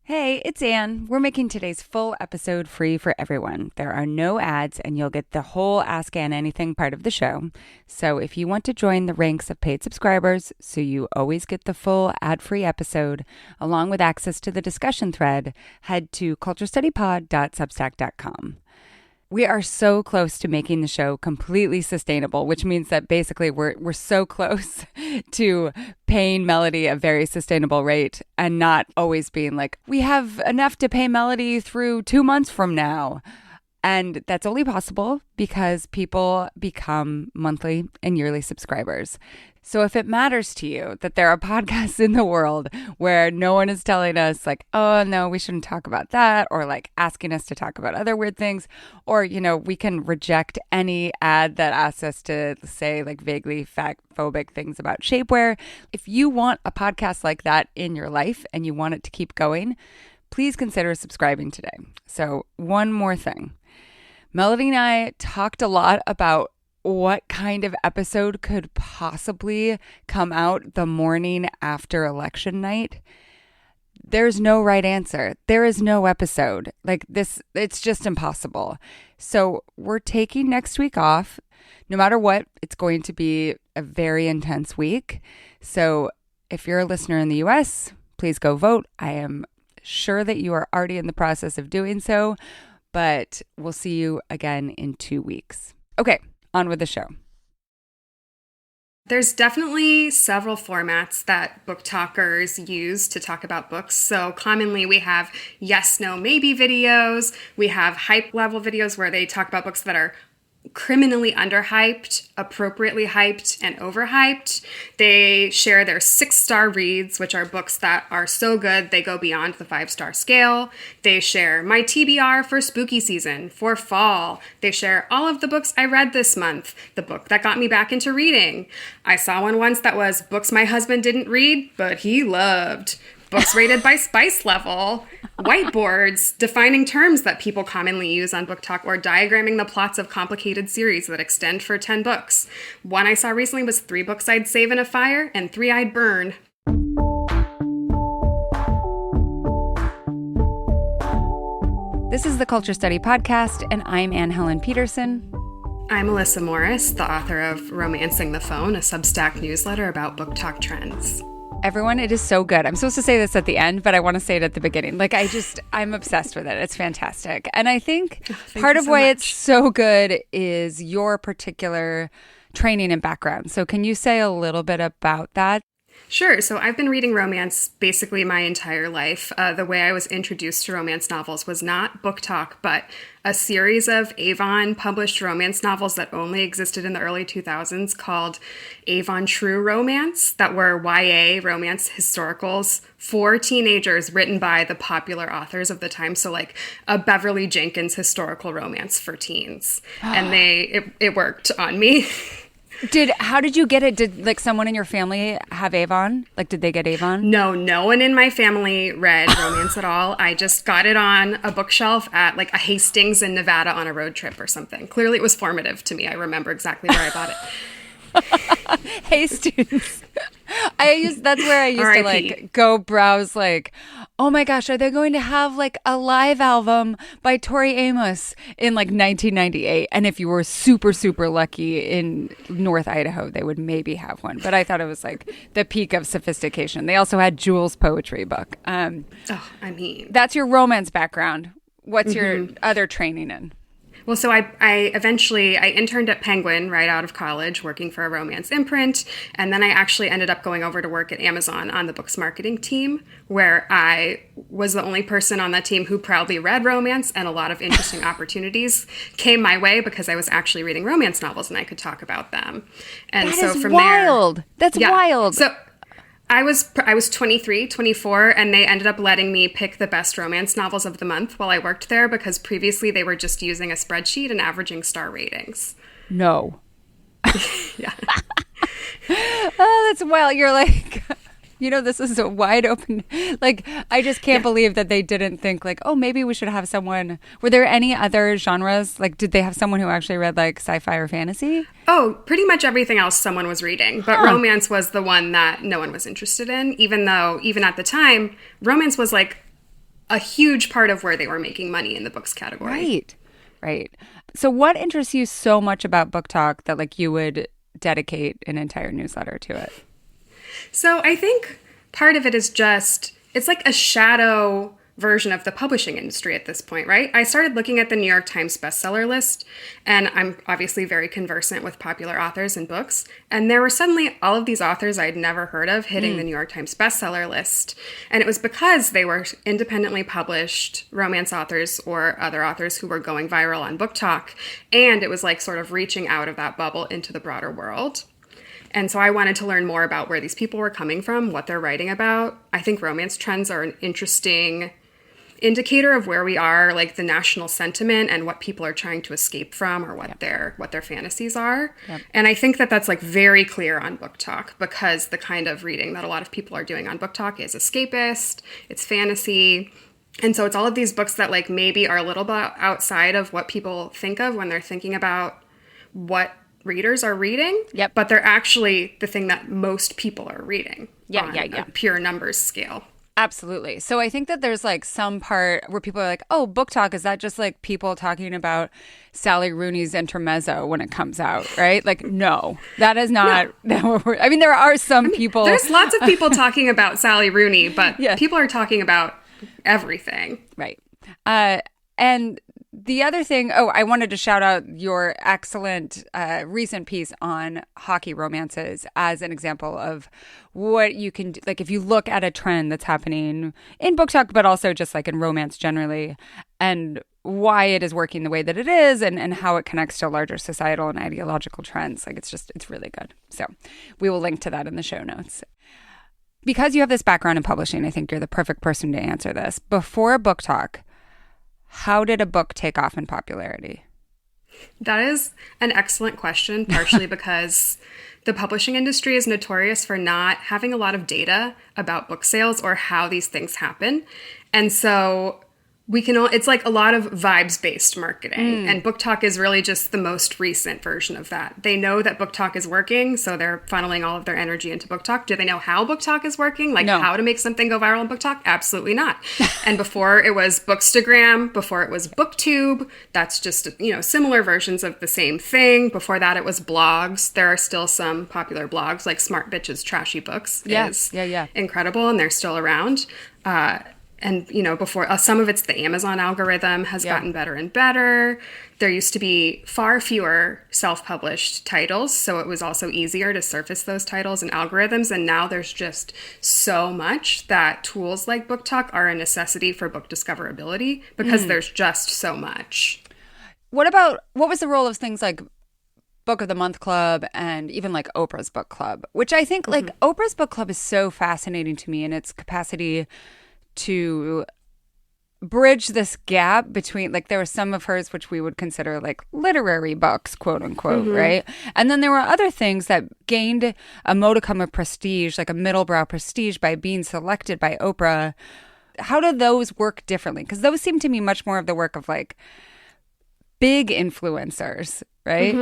Hey, it's Anne. We're making today's full episode free for everyone. There are no ads, and you'll get the whole Ask Anne Anything part of the show. So if you want to join the ranks of paid subscribers so you always get the full ad-free episode, along with access to the discussion thread, head to culturestudypod.substack.com. We are so close to making the show completely sustainable, which means that basically we're so close to paying Melody a very sustainable rate and not always being like, we have enough to pay Melody through 2 months from now. And that's only possible because people become monthly and yearly subscribers. So if it matters to you that there are podcasts in the world where no one is telling us like, oh, no, we shouldn't talk about that, or like asking us to talk about other weird things, or, you know, we can reject any ad that asks us to say like vaguely fact-phobic things about shapewear. If you want a podcast like that in your life and you want it to keep going, please consider subscribing today. So one more thing. Melody and I talked a lot about what kind of episode could possibly come out the morning after election night. There's no right answer. There is no episode like this. It's just impossible. So we're taking next week off. No matter what, it's going to be a very intense week. So if you're a listener in the US, please go vote. I am sure that you are already in the process of doing so, but we'll see you again in 2 weeks. Okay. On with the show. There's definitely several formats that BookTokers use to talk about books. So commonly we have yes, no, maybe videos. We have hype level videos where they talk about books that are criminally underhyped, appropriately hyped, and overhyped. They share their 6-star reads, which are books that are so good they go beyond the 5-star scale. They share my TBR for spooky season, for fall. They share all of the books I read this month, the book that got me back into reading. I saw one once that was books my husband didn't read, but he loved. Books rated by spice level, whiteboards, defining terms that people commonly use on BookTok, or diagramming the plots of complicated series that extend for 10 books. One I saw recently was 3 books I'd save in a fire and 3 I'd burn. This is the Culture Study Podcast, and I'm Anne Helen Peterson. I'm Alyssa Morris, the author of Romancing the Phone, a Substack newsletter about BookTok trends. Everyone, it is so good. I'm supposed to say this at the end, but I want to say it at the beginning. Like, I'm obsessed with it. It's fantastic. And I think part of why it's so good is your particular training and background. So can you say a little bit about that? Sure. So I've been reading romance basically my entire life. The way I was introduced to romance novels was not BookTok, but a series of Avon published romance novels that only existed in the early 2000s called Avon True Romance, that were YA romance historicals for teenagers written by the popular authors of the time. So like a Beverly Jenkins historical romance for teens. And it worked on me. How did you get it? Did like someone in your family have Avon? Like, did they get Avon? No one in my family read romance at all. I just got it on a bookshelf at like a Hastings in Nevada on a road trip or something. Clearly it was formative to me. I remember exactly where I bought it. Hastings. That's where I used to like go browse like, oh my gosh, are they going to have like a live album by Tori Amos in like 1998? And if you were super, super lucky in North Idaho, they would maybe have one. But I thought it was like the peak of sophistication. They also had Jules' poetry book. That's your romance background. What's your other training in? Well, so I eventually interned at Penguin right out of college, working for a romance imprint. And then I actually ended up going over to work at Amazon on the books marketing team, where I was the only person on that team who proudly read romance, and a lot of interesting opportunities came my way because I was actually reading romance novels and I could talk about them. And that so is from wild. That's wild. So I was 23, 24, and they ended up letting me pick the best romance novels of the month while I worked there, because previously they were just using a spreadsheet and averaging star ratings. No. Yeah. Oh, that's wild. You're like, you know, this is a wide open, like, I just can't believe that they didn't think like, oh, maybe we should have someone. Were there any other genres? Like, did they have someone who actually read like sci-fi or fantasy? Oh, pretty much everything else someone was reading. But romance was the one that no one was interested in, even though, even at the time, romance was like a huge part of where they were making money in the books category. Right. Right. So what interests you so much about BookTok that like you would dedicate an entire newsletter to it? So I think part of it is just, it's like a shadow version of the publishing industry at this point, right? I started looking at the New York Times bestseller list, and I'm obviously very conversant with popular authors and books. And there were suddenly all of these authors I'd never heard of hitting the New York Times bestseller list. And it was because they were independently published romance authors or other authors who were going viral on BookTok. And it was like sort of reaching out of that bubble into the broader world. And so I wanted to learn more about where these people were coming from, what they're writing about. I think romance trends are an interesting indicator of where we are, like the national sentiment and what people are trying to escape from or what their fantasies are. Yep. And I think that that's like very clear on BookTok because the kind of reading that a lot of people are doing on BookTok is escapist, it's fantasy. And so it's all of these books that like maybe are a little bit outside of what people think of when they're thinking about what readers are reading. Yep. But they're actually the thing that most people are reading on a pure numbers scale. Absolutely. So I think that there's like some part where people are like, oh, BookTok, is that just like people talking about Sally Rooney's intermezzo when it comes out, right? Like, no, that is not. No. I mean, there are some people. There's lots of people talking about Sally Rooney, but people are talking about everything. Right. And the other thing, I wanted to shout out your excellent recent piece on hockey romances as an example of what you can do. Like if you look at a trend that's happening in BookTok, but also just like in romance generally, and why it is working the way that it is and how it connects to larger societal and ideological trends. Like it's really good. So we will link to that in the show notes. Because you have this background in publishing, I think you're the perfect person to answer this. Before BookTok, how did a book take off in popularity? That is an excellent question, partially because the publishing industry is notorious for not having a lot of data about book sales or how these things happen. And so it's like a lot of vibes-based marketing. And BookTok is really just the most recent version of that. They know that BookTok is working, so they're funneling all of their energy into BookTok. Do they know how BookTok is working? Like how to make something go viral on BookTok? Absolutely not. And before it was Bookstagram, before it was BookTube, that's just, similar versions of the same thing. Before that, it was blogs. There are still some popular blogs, like Smart Bitches Trashy Books is incredible, and they're still around. And, before some of it's the Amazon algorithm has gotten better and better. There used to be far fewer self-published titles, so it was also easier to surface those titles and algorithms. And now there's just so much that tools like BookTok are a necessity for book discoverability because there's just so much. What was the role of things like Book of the Month Club and even like Oprah's Book Club, which I think like Oprah's Book Club is so fascinating to me in its capacity to bridge this gap between, like, there were some of hers which we would consider like literary books, quote unquote, right? And then there were other things that gained a modicum of prestige, like a middlebrow prestige by being selected by Oprah. How do those work differently? Because those seem to me much more of the work of like big influencers, right?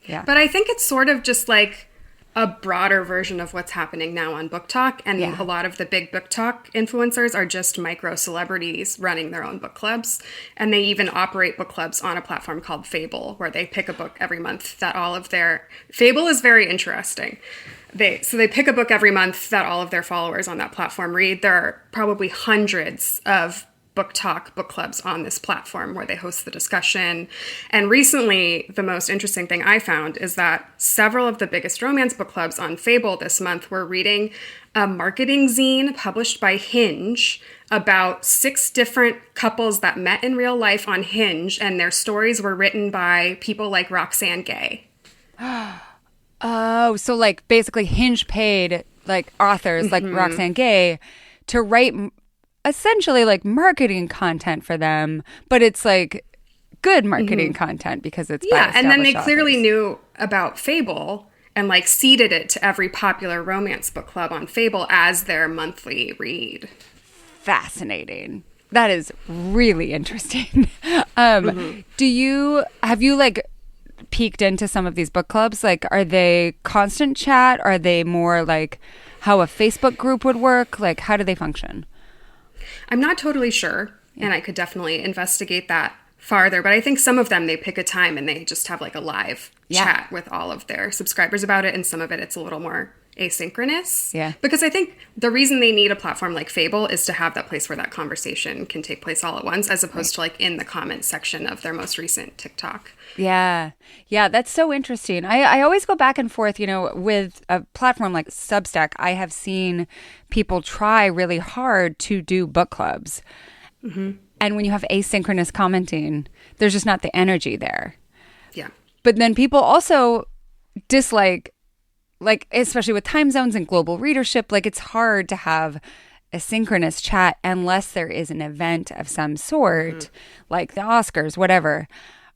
Yeah. But I think it's sort of just like a broader version of what's happening now on BookTok. And a lot of the big BookTok influencers are just micro celebrities running their own book clubs. And they even operate book clubs on a platform called Fable, where they pick a book every month that all of their... Fable is very interesting. They pick a book every month that all of their followers on that platform read. There are probably hundreds of BookTok book clubs on this platform where they host the discussion. And recently, the most interesting thing I found is that several of the biggest romance book clubs on Fable this month were reading a marketing zine published by Hinge about 6 different couples that met in real life on Hinge, and their stories were written by people like Roxane Gay. Oh, so like basically Hinge paid like authors like Roxane Gay to write essentially like marketing content for them, but it's like good marketing content because it's by and then they authors. clearly knew about Fable and like seeded it to every popular romance book club on Fable as their monthly read. Fascinating. That is really interesting. Have you like peeked into some of these book clubs? Like, are they constant chat? Are they more like how a Facebook group would work? Like, how do they function? I'm not totally sure, and I could definitely investigate that farther, but I think some of them, they pick a time and they just have like a live chat with all of their subscribers about it, and some of it's a little more asynchronous. Yeah. Because I think the reason they need a platform like Fable is to have that place where that conversation can take place all at once, as opposed to like in the comments section of their most recent TikTok. Yeah. Yeah, that's so interesting. I always go back and forth, with a platform like Substack. I have seen people try really hard to do book clubs. Mm-hmm. And when you have asynchronous commenting, there's just not the energy there. Yeah. But then people also dislike, like, especially with time zones and global readership, like it's hard to have a synchronous chat unless there is an event of some sort, like the Oscars, whatever,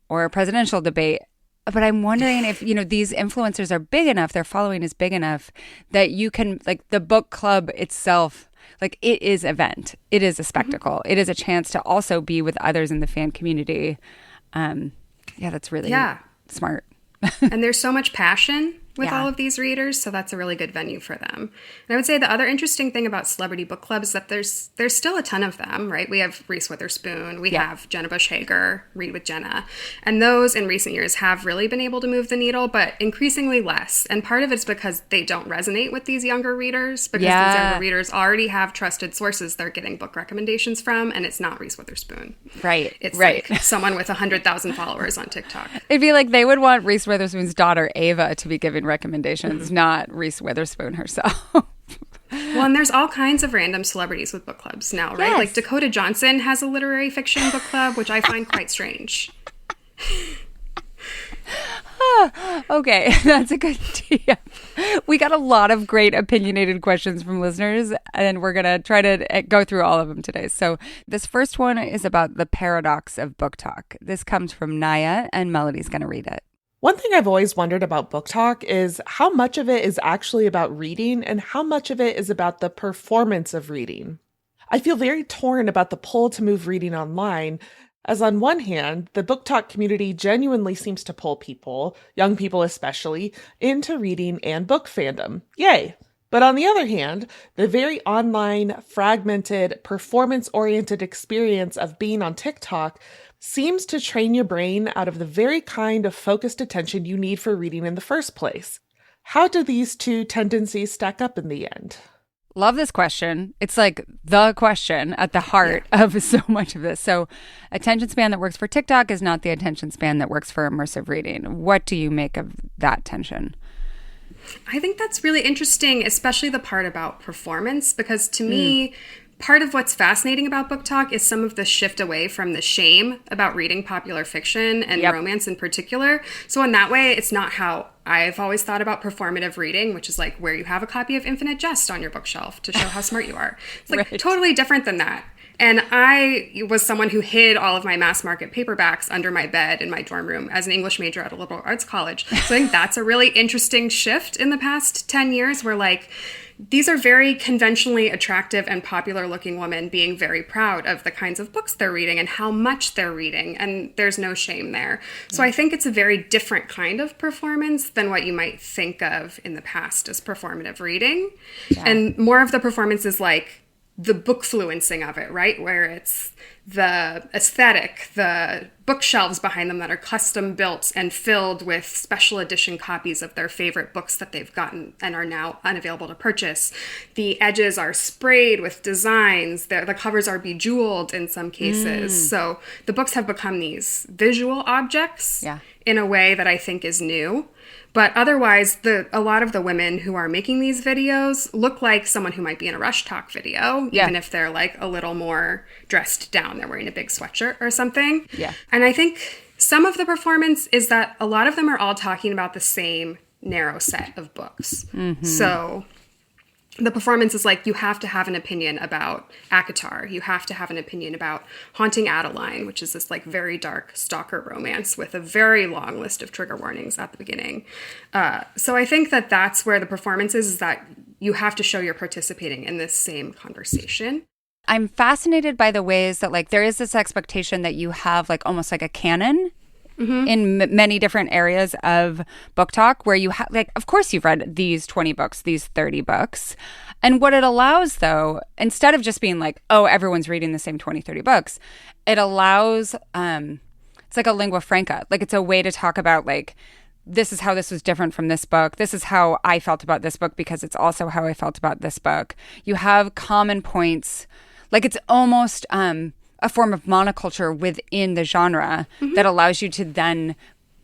or a presidential debate. But I'm wondering if, these influencers are big enough, their following is big enough that you can, like, the book club itself, like, it is an event. It is a spectacle. It is a chance to also be with others in the fan community. That's really smart. And there's so much passion with all of these readers, so that's a really good venue for them. And I would say the other interesting thing about celebrity book clubs is that there's still a ton of them, right? We have Reese Witherspoon, we have Jenna Bush Hager, Read with Jenna, and those in recent years have really been able to move the needle, but increasingly less. And part of it's because they don't resonate with these younger readers, because these younger readers already have trusted sources they're getting book recommendations from, and it's not Reese Witherspoon. Right. It's like someone with 100,000 followers on TikTok. It'd be like they would want Reese Witherspoon's daughter Ava to be giving recommendations, not Reese Witherspoon herself. Well, and there's all kinds of random celebrities with book clubs now, right? Yes. Like Dakota Johnson has a literary fiction book club, which I find quite strange. Okay, that's a good idea. We got a lot of great opinionated questions from listeners, and we're going to try to go through all of them today. So this first one is about the paradox of BookTok. This comes from Naya, and Melody's going to read it. One thing I've always wondered about BookTok is how much of it is actually about reading and how much of it is about the performance of reading. I feel very torn about the pull to move reading online, as on one hand, the BookTok community genuinely seems to pull people, young people especially, into reading and book fandom. Yay! But on the other hand, the very online, fragmented, performance-oriented experience of being on TikTok seems to train your brain out of the very kind of focused attention you need for reading in the first place. How do these two tendencies stack up in the end? Love this question. It's like the question at the heart of so much of this. So attention span that works for TikTok is not the attention span that works for immersive reading. What do you make of that tension? I think that's really interesting, especially the part about performance, because to me, part of what's fascinating about BookTok is some of the shift away from the shame about reading popular fiction and romance in particular. So in that way, it's not how I've always thought about performative reading, which is like where you have a copy of Infinite Jest on your bookshelf to show how smart you are. It's like totally different than that. And I was someone who hid all of my mass market paperbacks under my bed in my dorm room as an English major at a liberal arts college. So I think that's a really interesting shift in the past 10 years where like these are very conventionally attractive and popular looking women being very proud of the kinds of books they're reading and how much they're reading. And there's no shame there. So I think it's a very different kind of performance than what you might think of in the past as performative reading. Yeah. And more of the performance is like the bookfluencing of it, right? Where it's the aesthetic, the bookshelves behind them that are custom built and filled with special edition copies of their favorite books that they've gotten and are now unavailable to purchase. The edges are sprayed with designs. The covers are bejeweled in some cases. So the books have become these visual objects in a way that I think is new. But otherwise, a lot of the women who are making these videos look like someone who might be in a Rush Talk video, even if they're like a little more dressed down. They're wearing a big sweatshirt or something. Yeah. And I think some of the performance is that a lot of them are all talking about the same narrow set of books. Mm-hmm. So the performance is like you have to have an opinion about ACOTAR. You have to have an opinion about Haunting Adeline, which is this like very dark stalker romance with a very long list of trigger warnings at the beginning. So I think that that's where the performance is that you have to show you're participating in this same conversation. I'm fascinated by the ways that like there is this expectation that you have like almost like a canon in many different areas of BookTok where you have, like, of course you've read these 20 books, these 30 books. And what it allows, though, instead of just being like, oh, everyone's reading the same 20, 30 books, it allows, it's like a lingua franca. Like, it's a way to talk about, like, this is how this was different from this book. This is how I felt about this book because it's also how I felt about this book. You have common points. Like, it's almost a form of monoculture within the genre that allows you to then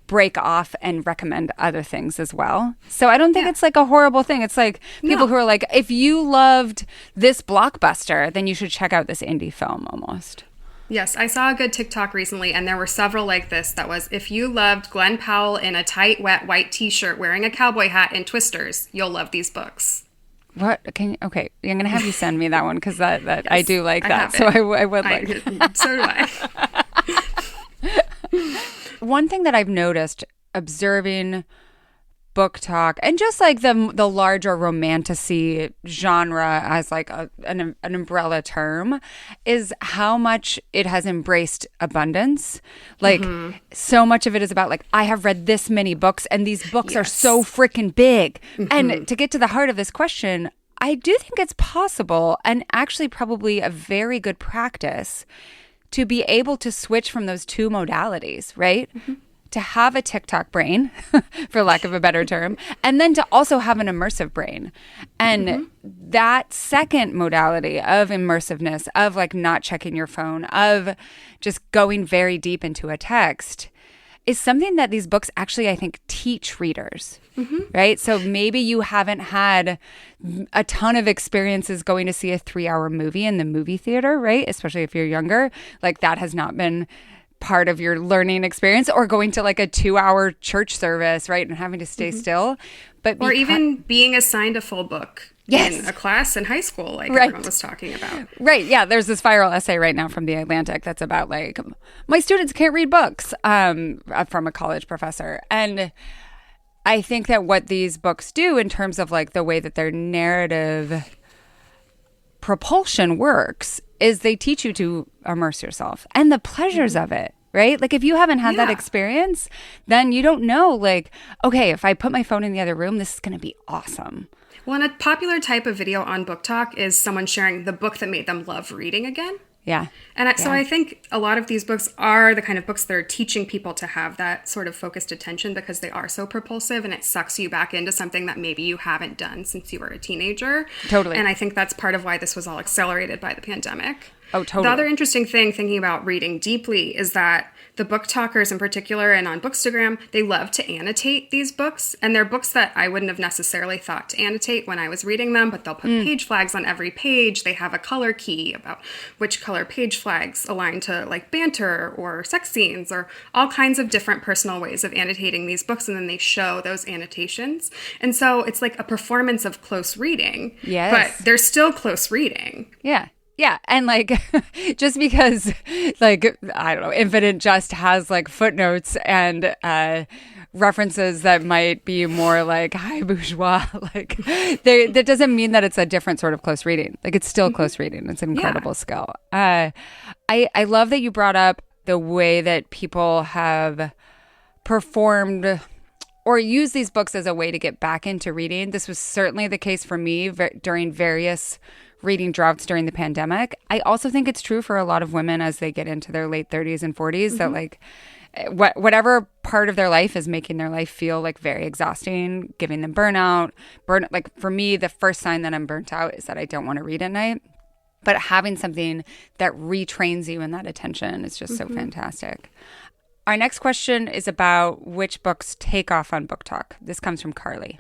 break off and recommend other things as well. So I don't think it's like a horrible thing. It's like people who are like, if you loved this blockbuster, then you should check out this indie film almost. Yes, I saw a good TikTok recently, and there were several like this that was, if you loved Glenn Powell in a tight, wet, white t-shirt wearing a cowboy hat and twisters, you'll love these books. What can you, okay, I'm gonna have you send me that one because that yes, I do like that. So I would like. So do I. One thing that I've noticed observing BookTok and just like the larger romantasy genre as like an umbrella term is how much it has embraced abundance. Like so much of it is about like, I have read this many books and these books are so freaking big. And to get to the heart of this question, I do think it's possible and actually probably a very good practice to be able to switch from those two modalities, right? To have a TikTok brain, for lack of a better term, and then to also have an immersive brain. And that second modality of immersiveness, of like not checking your phone, of just going very deep into a text, is something that these books actually, I think, teach readers, right? So maybe you haven't had a ton of experiences going to see a 3-hour movie in the movie theater, right? Especially if you're younger. Like that has not been part of your learning experience, or going to like a 2-hour church service, right? And having to stay still. Or even being assigned a full book in a class in high school, like everyone was talking about. Right. Yeah. There's this viral essay right now from The Atlantic that's about like, my students can't read books, from a college professor. And I think that what these books do in terms of like the way that their narrative propulsion works is they teach you to immerse yourself and the pleasures of it, right? Like if you haven't had that experience, then you don't know like, okay, if I put my phone in the other room, this is going to be awesome. Well, and a popular type of video on BookTok is someone sharing the book that made them love reading again. Yeah. And so I think a lot of these books are the kind of books that are teaching people to have that sort of focused attention because they are so propulsive and it sucks you back into something that maybe you haven't done since you were a teenager. Totally. And I think that's part of why this was all accelerated by the pandemic. Oh, totally. The other interesting thing thinking about reading deeply is that the BookTokers in particular and on Bookstagram, they love to annotate these books. And they're books that I wouldn't have necessarily thought to annotate when I was reading them, but they'll put page flags on every page. They have a color key about which color page flags align to like banter or sex scenes or all kinds of different personal ways of annotating these books. And then they show those annotations. And so it's like a performance of close reading. Yes. But they're still close reading. Yeah. Yeah. And like, just because like, I don't know, Infinite Jest has like footnotes and references that might be more like high bourgeois, like that doesn't mean that it's a different sort of close reading. Like it's still close reading. It's an incredible skill. I love that you brought up the way that people have performed or use these books as a way to get back into reading. This was certainly the case for me during various reading droughts during the pandemic. I also think it's true for a lot of women as they get into their late 30s and 40s that like whatever part of their life is making their life feel like very exhausting, giving them burnout. Like for me, the first sign that I'm burnt out is that I don't want to read at night. But having something that retrains you in that attention is just so fantastic. Our next question is about which books take off on BookTok. This comes from Carly.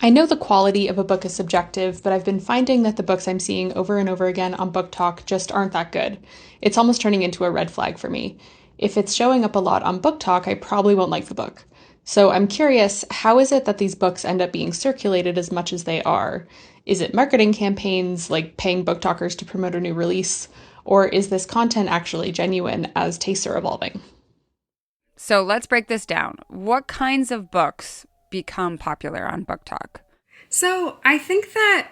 I know the quality of a book is subjective, but I've been finding that the books I'm seeing over and over again on BookTok just aren't that good. It's almost turning into a red flag for me. If it's showing up a lot on BookTok, I probably won't like the book. So I'm curious, how is it that these books end up being circulated as much as they are? Is it marketing campaigns, like paying BookTokers to promote a new release? Or is this content actually genuine as tastes are evolving? So let's break this down. What kinds of books become popular on BookTok? So I think that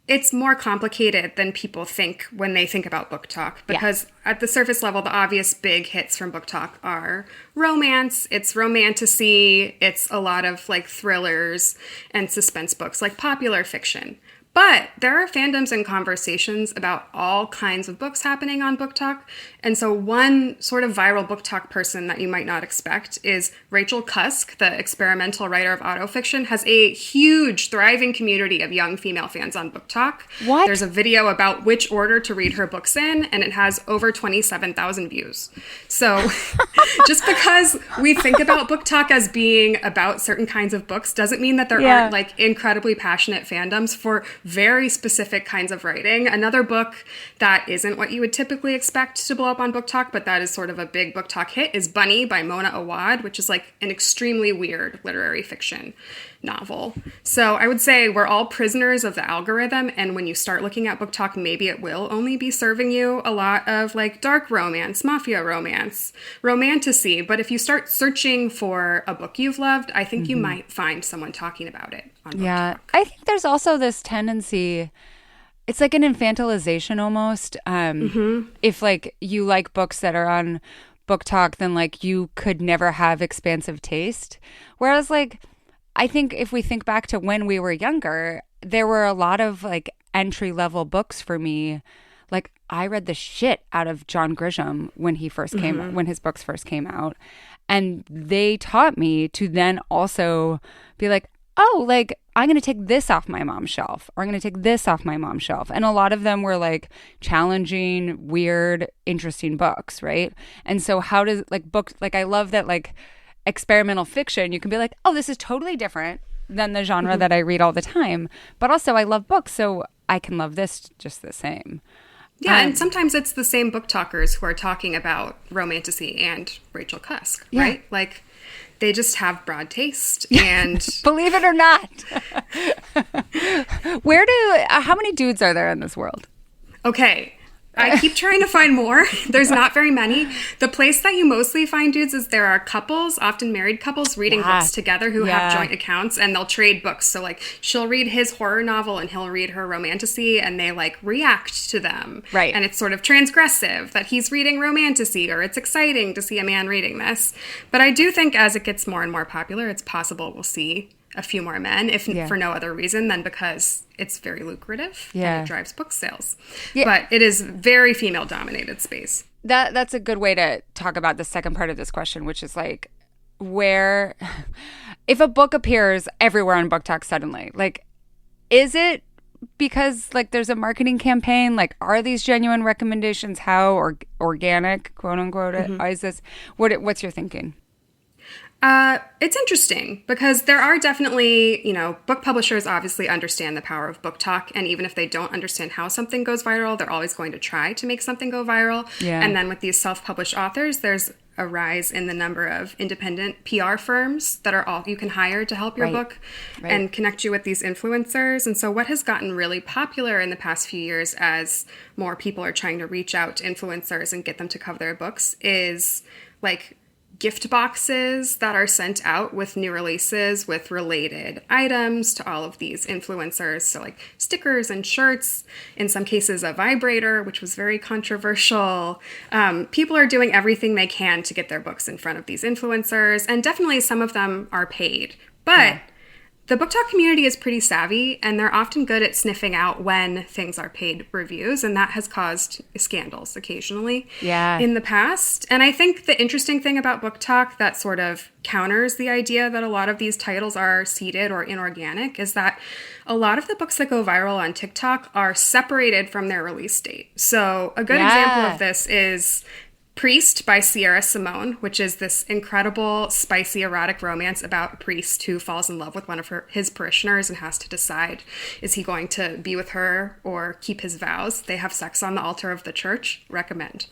it's more complicated than people think when they think about BookTok, because at the surface level, the obvious big hits from BookTok are romance, it's romantasy, it's a lot of like thrillers and suspense books, like popular fiction. But there are fandoms and conversations about all kinds of books happening on BookTok. And so one sort of viral BookTok person that you might not expect is Rachel Cusk, the experimental writer of autofiction, has a huge, thriving community of young female fans on BookTok. What? There's a video about which order to read her books in, and it has over 27,000 views. So just because we think about BookTok as being about certain kinds of books doesn't mean that there aren't like incredibly passionate fandoms for very specific kinds of writing. Another book that isn't what you would typically expect to blow up on BookTok, but that is sort of a big BookTok hit, is Bunny by Mona Awad, which is like an extremely weird literary fiction novel. So I would say we're all prisoners of the algorithm, and when you start looking at BookTok, maybe it will only be serving you a lot of like dark romance, mafia romance, romantasy. But if you start searching for a book you've loved, I think you might find someone talking about it on BookTok. Yeah, I think there's also this tendency, it's like an infantilization almost. If like you like books that are on BookTok, then like you could never have expansive taste. Whereas like, I think if we think back to when we were younger, there were a lot of like entry level books for me. Like I read the shit out of John Grisham when he first came, when his books first came out. And they taught me to then also be like, oh, like I'm going to take this off my mom's shelf, or I'm going to take this off my mom's shelf. And a lot of them were like challenging, weird, interesting books, right? And so how does like books, like I love that like experimental fiction, you can be like, oh, this is totally different than the genre that I read all the time. But also I love books, so I can love this just the same. Yeah, and sometimes it's the same BookTokers who are talking about romantasy and Rachel Cusk, right? Like they just have broad taste, and believe it or not. How many dudes are there in this world? Okay, I keep trying to find more. There's not very many. The place that you mostly find dudes is there are couples, often married couples, reading books together who have joint accounts, and they'll trade books. So like she'll read his horror novel and he'll read her romantasy, and they like react to them. Right. And it's sort of transgressive that he's reading romantasy, or it's exciting to see a man reading this. But I do think as it gets more and more popular, it's possible we'll see a few more men, if for no other reason than because it's very lucrative and it drives book sales. Yeah. But it is very female-dominated space. That's a good way to talk about the second part of this question, which is like where, if a book appears everywhere on BookTok suddenly, like, is it because like there's a marketing campaign? Like, are these genuine recommendations? How organic, quote unquote, is this? What's your thinking? It's interesting because there are definitely, book publishers obviously understand the power of BookTok. And even if they don't understand how something goes viral, they're always going to try to make something go viral. Yeah. And then with these self-published authors, there's a rise in the number of independent PR firms that are all you can hire to help your book and connect you with these influencers. And so what has gotten really popular in the past few years as more people are trying to reach out to influencers and get them to cover their books is like gift boxes that are sent out with new releases with related items to all of these influencers. So like stickers and shirts, in some cases a vibrator, which was very controversial. People are doing everything they can to get their books in front of these influencers, and definitely some of them are paid. But the BookTok community is pretty savvy, and they're often good at sniffing out when things are paid reviews, and that has caused scandals occasionally in the past. And I think the interesting thing about BookTok that sort of counters the idea that a lot of these titles are seeded or inorganic is that a lot of the books that go viral on TikTok are separated from their release date. So a good example of this is Priest by Sierra Simone, which is this incredible, spicy, erotic romance about a priest who falls in love with one of his parishioners and has to decide, is he going to be with her or keep his vows? They have sex on the altar of the church. Recommend.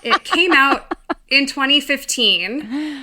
It came out in 2015,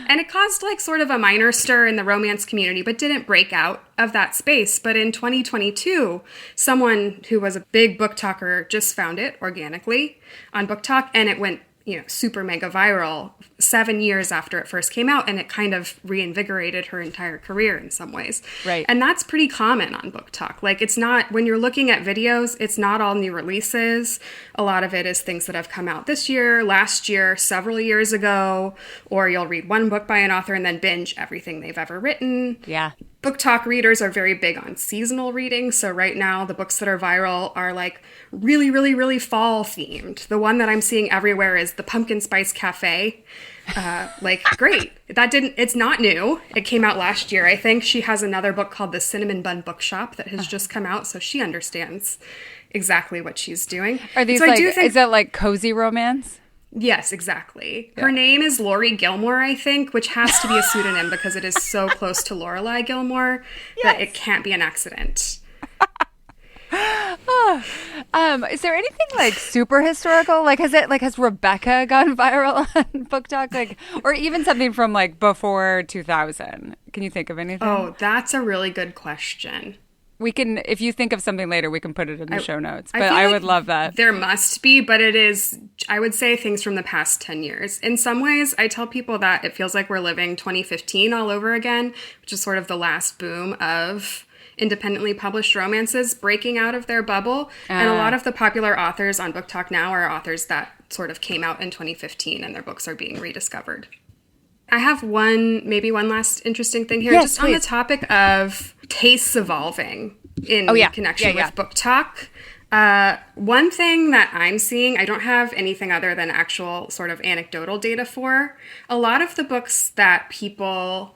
and it caused like sort of a minor stir in the romance community, but didn't break out of that space. But in 2022, someone who was a big BookToker just found it organically on BookTok, and it went super mega viral 7 years after it first came out, and it kind of reinvigorated her entire career in some ways. Right. And that's pretty common on BookTok. Like, it's not, when you're looking at videos, it's not all new releases. A lot of it is things that have come out this year, last year, several years ago, or you'll read one book by an author and then binge everything they've ever written. Yeah. BookTok readers are very big on seasonal reading. So right now, the books that are viral are like really, really, really fall themed. The one that I'm seeing everywhere is The Pumpkin Spice Cafe. Great. It's not new. It came out last year, I think. She has another book called The Cinnamon Bun Bookshop that has just come out. So she understands exactly what she's doing. Are these is that like cozy romance? Yes, exactly. Yeah. Her name is Lori Gilmore, I think, which has to be a pseudonym because it is so close to Lorelai Gilmore that it can't be an accident. Is there anything like super historical? Like, has Rebecca gone viral on BookTok? Like, or even something from like before 2000? Can you think of anything? Oh, that's a really good question. We can, if you think of something later, we can put it in the show notes. But I would love that. There must be, but it is, I would say, things from the past 10 years. In some ways, I tell people that it feels like we're living 2015 all over again, which is sort of the last boom of independently published romances breaking out of their bubble. And a lot of the popular authors on BookTok now are authors that sort of came out in 2015 and their books are being rediscovered. I have one last interesting thing here, just on the topic of tastes evolving in connection with BookTok. One thing that I'm seeing, I don't have anything other than actual sort of anecdotal data for. A lot of the books that people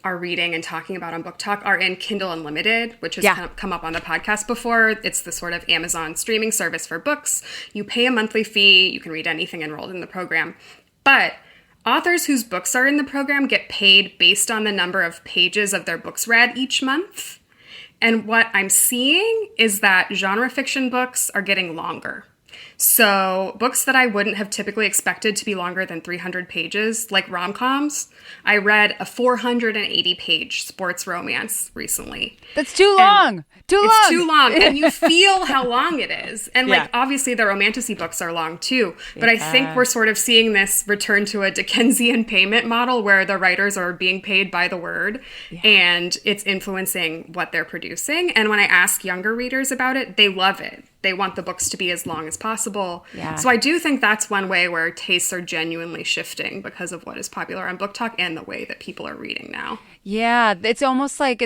are reading and talking about on BookTok are in Kindle Unlimited, which has come up on the podcast before. It's the sort of Amazon streaming service for books. You pay a monthly fee. You can read anything enrolled in the program. But authors whose books are in the program get paid based on the number of pages of their books read each month. And what I'm seeing is that genre fiction books are getting longer. So books that I wouldn't have typically expected to be longer than 300 pages, like rom-coms, I read a 480-page sports romance recently. That's too long. It's too long. And you feel how long it is. And obviously the romantasy books are long too. But I think we're sort of seeing this return to a Dickensian payment model where the writers are being paid by the word and it's influencing what they're producing. And when I ask younger readers about it, they love it. They want the books to be as long as possible. Yeah. So I do think that's one way where tastes are genuinely shifting because of what is popular on BookTok and the way that people are reading now. Yeah, it's almost like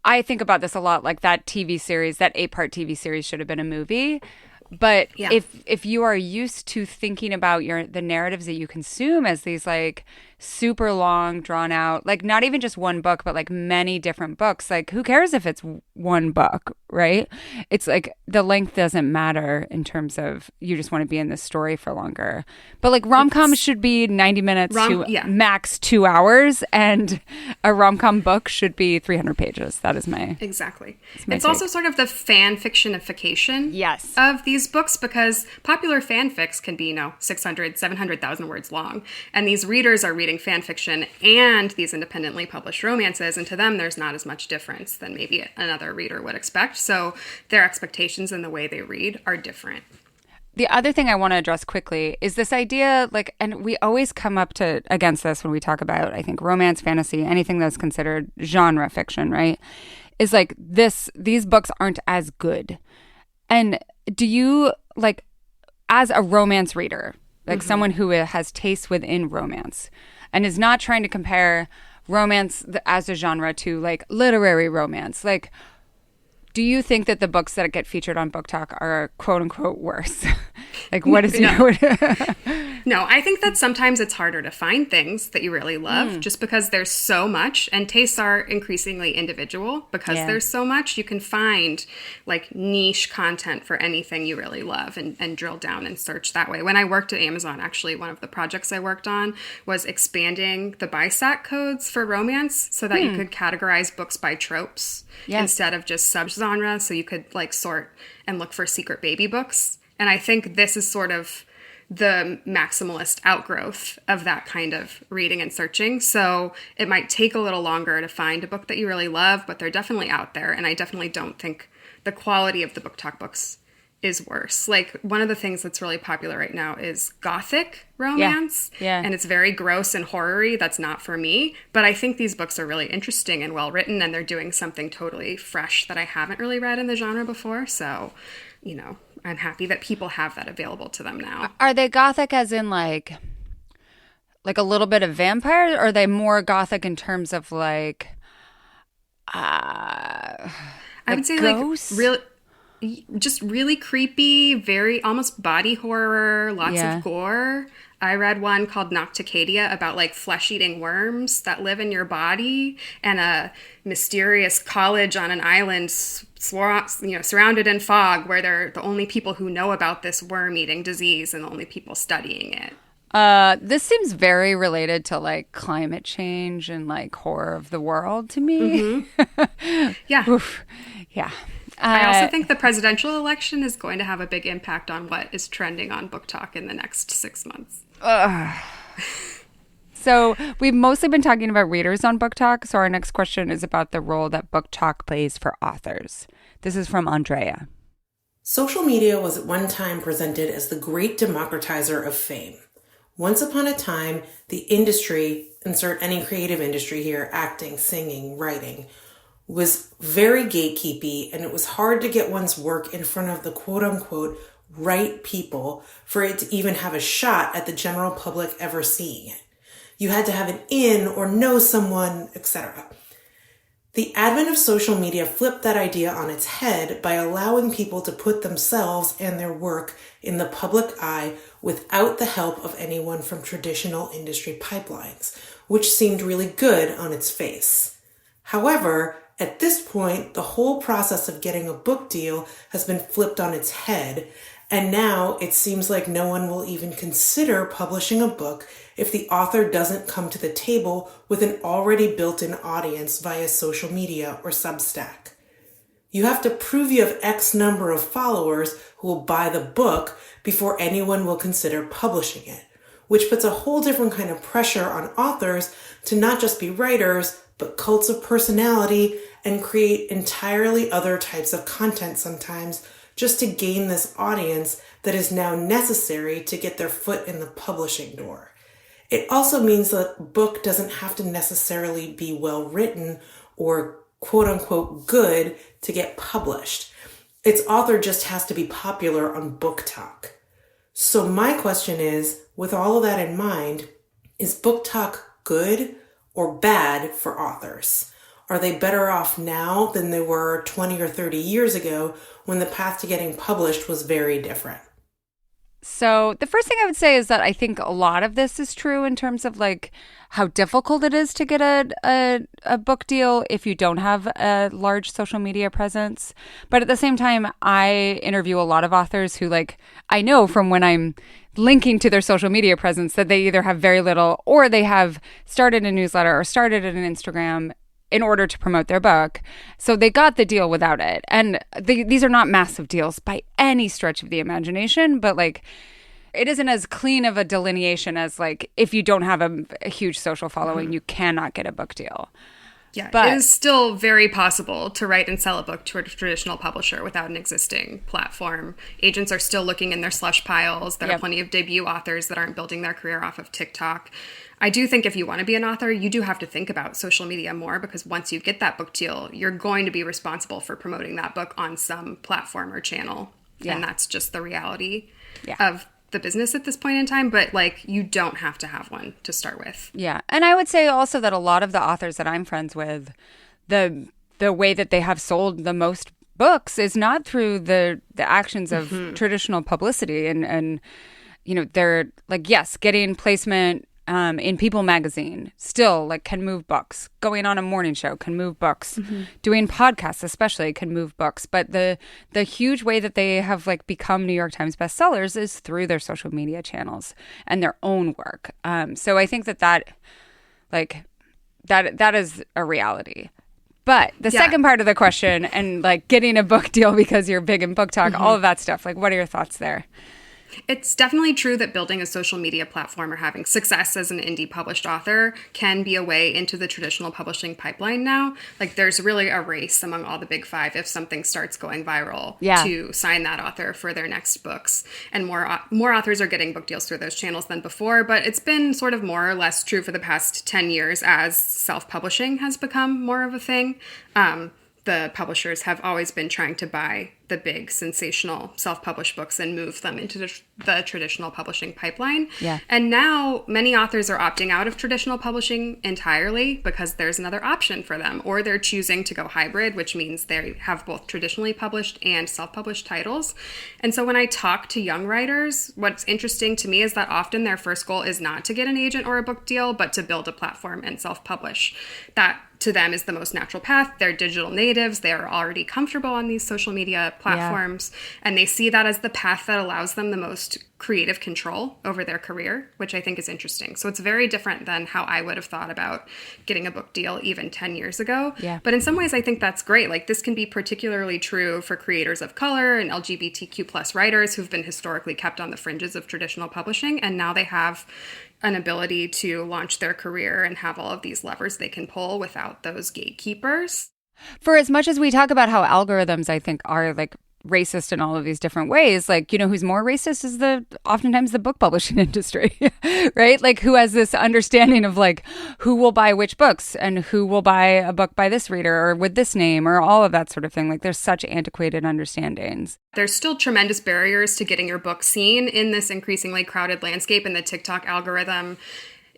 I think about this a lot, like that TV series, that 8-part TV series should have been a movie. But if you are used to thinking about the narratives that you consume as these like super long, drawn out, like not even just one book, but like many different books, like who cares if it's one book, right? It's like the length doesn't matter in terms of you just want to be in this story for longer. But like rom-coms should be 90 minutes to max 2 hours, and a rom-com book should be 300 pages. That is my Exactly. It's also sort of the fan fictionification of these books, because popular fanfics can be, 600, 700,000 words long. And these readers are reading fan fiction and these independently published romances, and to them there's not as much difference than maybe another reader would expect. So their expectations and the way they read are different. The other thing I want to address quickly is this idea, like, and we always come up against this when we talk about, I think, romance, fantasy, anything that's considered genre fiction, right? Is like these books aren't as good. And do you, like, as a romance reader, like someone who has taste within romance and is not trying to compare romance as a genre to like literary romance, like, do you think that the books that get featured on BookTok are quote unquote worse? Like, what is No, I think that sometimes it's harder to find things that you really love just because there's so much, and tastes are increasingly individual because there's so much. You can find like niche content for anything you really love and drill down and search that way. When I worked at Amazon, actually, one of the projects I worked on was expanding the BISAC codes for romance so that you could categorize books by tropes instead of just subgenre. So you could like sort and look for secret baby books. And I think this is sort of the maximalist outgrowth of that kind of reading and searching. So it might take a little longer to find a book that you really love, but they're definitely out there. And I definitely don't think the quality of the BookTok books is worse. Like, one of the things that's really popular right now is gothic romance. Yeah. And it's very gross and horror-y. That's not for me. But I think these books are really interesting and well written, and they're doing something totally fresh that I haven't really read in the genre before. So, you know, I'm happy that people have that available to them now. Are they gothic as in like a little bit of vampire, or are they more gothic in terms of like I would say ghosts? like real, just really creepy, very almost body horror, lots of gore. I read one called Nocticadia about like flesh-eating worms that live in your body, and a mysterious college on an island surrounded in fog, where they're the only people who know about this worm-eating disease and the only people studying it. This seems very related to like climate change and like horror of the world to me. Yeah. Oof. Yeah. I also think the presidential election is going to have a big impact on what is trending on BookTok in the next 6 months. So we've mostly been talking about readers on BookTok. So our next question is about the role that BookTok plays for authors. This is from Andrea. Social media was at one time presented as the great democratizer of fame. Once upon a time, the industry, insert any creative industry here, acting, singing, writing, was very gatekeepy, and it was hard to get one's work in front of the quote-unquote right people for it to even have a shot at the general public ever seeing it. You had to have an in or know someone, etc. The advent of social media flipped that idea on its head by allowing people to put themselves and their work in the public eye without the help of anyone from traditional industry pipelines, which seemed really good on its face. However, at this point, the whole process of getting a book deal has been flipped on its head, and now it seems like no one will even consider publishing a book if the author doesn't come to the table with an already built-in audience via social media or Substack. You have to prove you have X number of followers who will buy the book before anyone will consider publishing it, which puts a whole different kind of pressure on authors to not just be writers, but cults of personality, and create entirely other types of content sometimes just to gain this audience that is now necessary to get their foot in the publishing door. It also means that a book doesn't have to necessarily be well written or quote unquote good to get published. Its author just has to be popular on BookTok. So my question is, with all of that in mind, is BookTok good or bad for authors? Are they better off now than they were 20 or 30 years ago when the path to getting published was very different? So the first thing I would say is that I think a lot of this is true in terms of like how difficult it is to get a book deal if you don't have a large social media presence. But at the same time, I interview a lot of authors who like I know from when I'm linking to their social media presence that they either have very little or they have started a newsletter or started an Instagram in order to promote their book. So they got the deal without it. And these are not massive deals by any stretch of the imagination, but like it isn't as clean of a delineation as like if you don't have a huge social following, you cannot get a book deal. Yeah, But it is still very possible to write and sell a book to a traditional publisher without an existing platform. Agents are still looking in their slush piles. There are plenty of debut authors that aren't building their career off of TikTok. I do think if you want to be an author, you do have to think about social media more, because once you get that book deal, you're going to be responsible for promoting that book on some platform or channel. Yeah. And that's just the reality of the business at this point in time. But like, you don't have to have one to start with. Yeah. And I would say also that a lot of the authors that I'm friends with, the way that they have sold the most books is not through the actions of traditional publicity. And, you know, they're like, yes, getting placement in People magazine still like can move books. Going on a morning show can move books. Doing podcasts especially can move books. But the huge way that they have like become New York Times bestsellers is through their social media channels and their own work. So I think that is a reality. But the second part of the question and like getting a book deal because you're big in BookTok, all of that stuff, like what are your thoughts there? It's definitely true that building a social media platform or having success as an indie published author can be a way into the traditional publishing pipeline now. Like there's really a race among all the big five if something starts going viral to sign that author for their next books. And more authors are getting book deals through those channels than before, but it's been sort of more or less true for the past 10 years as self-publishing has become more of a thing. The publishers have always been trying to buy the big sensational self-published books and move them into the traditional publishing pipeline. Yeah. And now many authors are opting out of traditional publishing entirely because there's another option for them, or they're choosing to go hybrid, which means they have both traditionally published and self-published titles. And so when I talk to young writers, what's interesting to me is that often their first goal is not to get an agent or a book deal, but to build a platform and self-publish. That to them is the most natural path. They're digital natives. They're already comfortable on these social media platforms. And they see that as the path that allows them the most creative control over their career, which I think is interesting. So it's very different than how I would have thought about getting a book deal even 10 years ago. Yeah. But in some ways, I think that's great. Like this can be particularly true for creators of color and LGBTQ plus writers who've been historically kept on the fringes of traditional publishing. And now they have an ability to launch their career and have all of these levers they can pull without those gatekeepers. For as much as we talk about how algorithms, I think, are like racist in all of these different ways, like, you know, who's more racist is oftentimes the book publishing industry, right? Like who has this understanding of like who will buy which books and who will buy a book by this reader or with this name or all of that sort of thing. Like there's such antiquated understandings. There's still tremendous barriers to getting your book seen in this increasingly crowded landscape, and the TikTok algorithm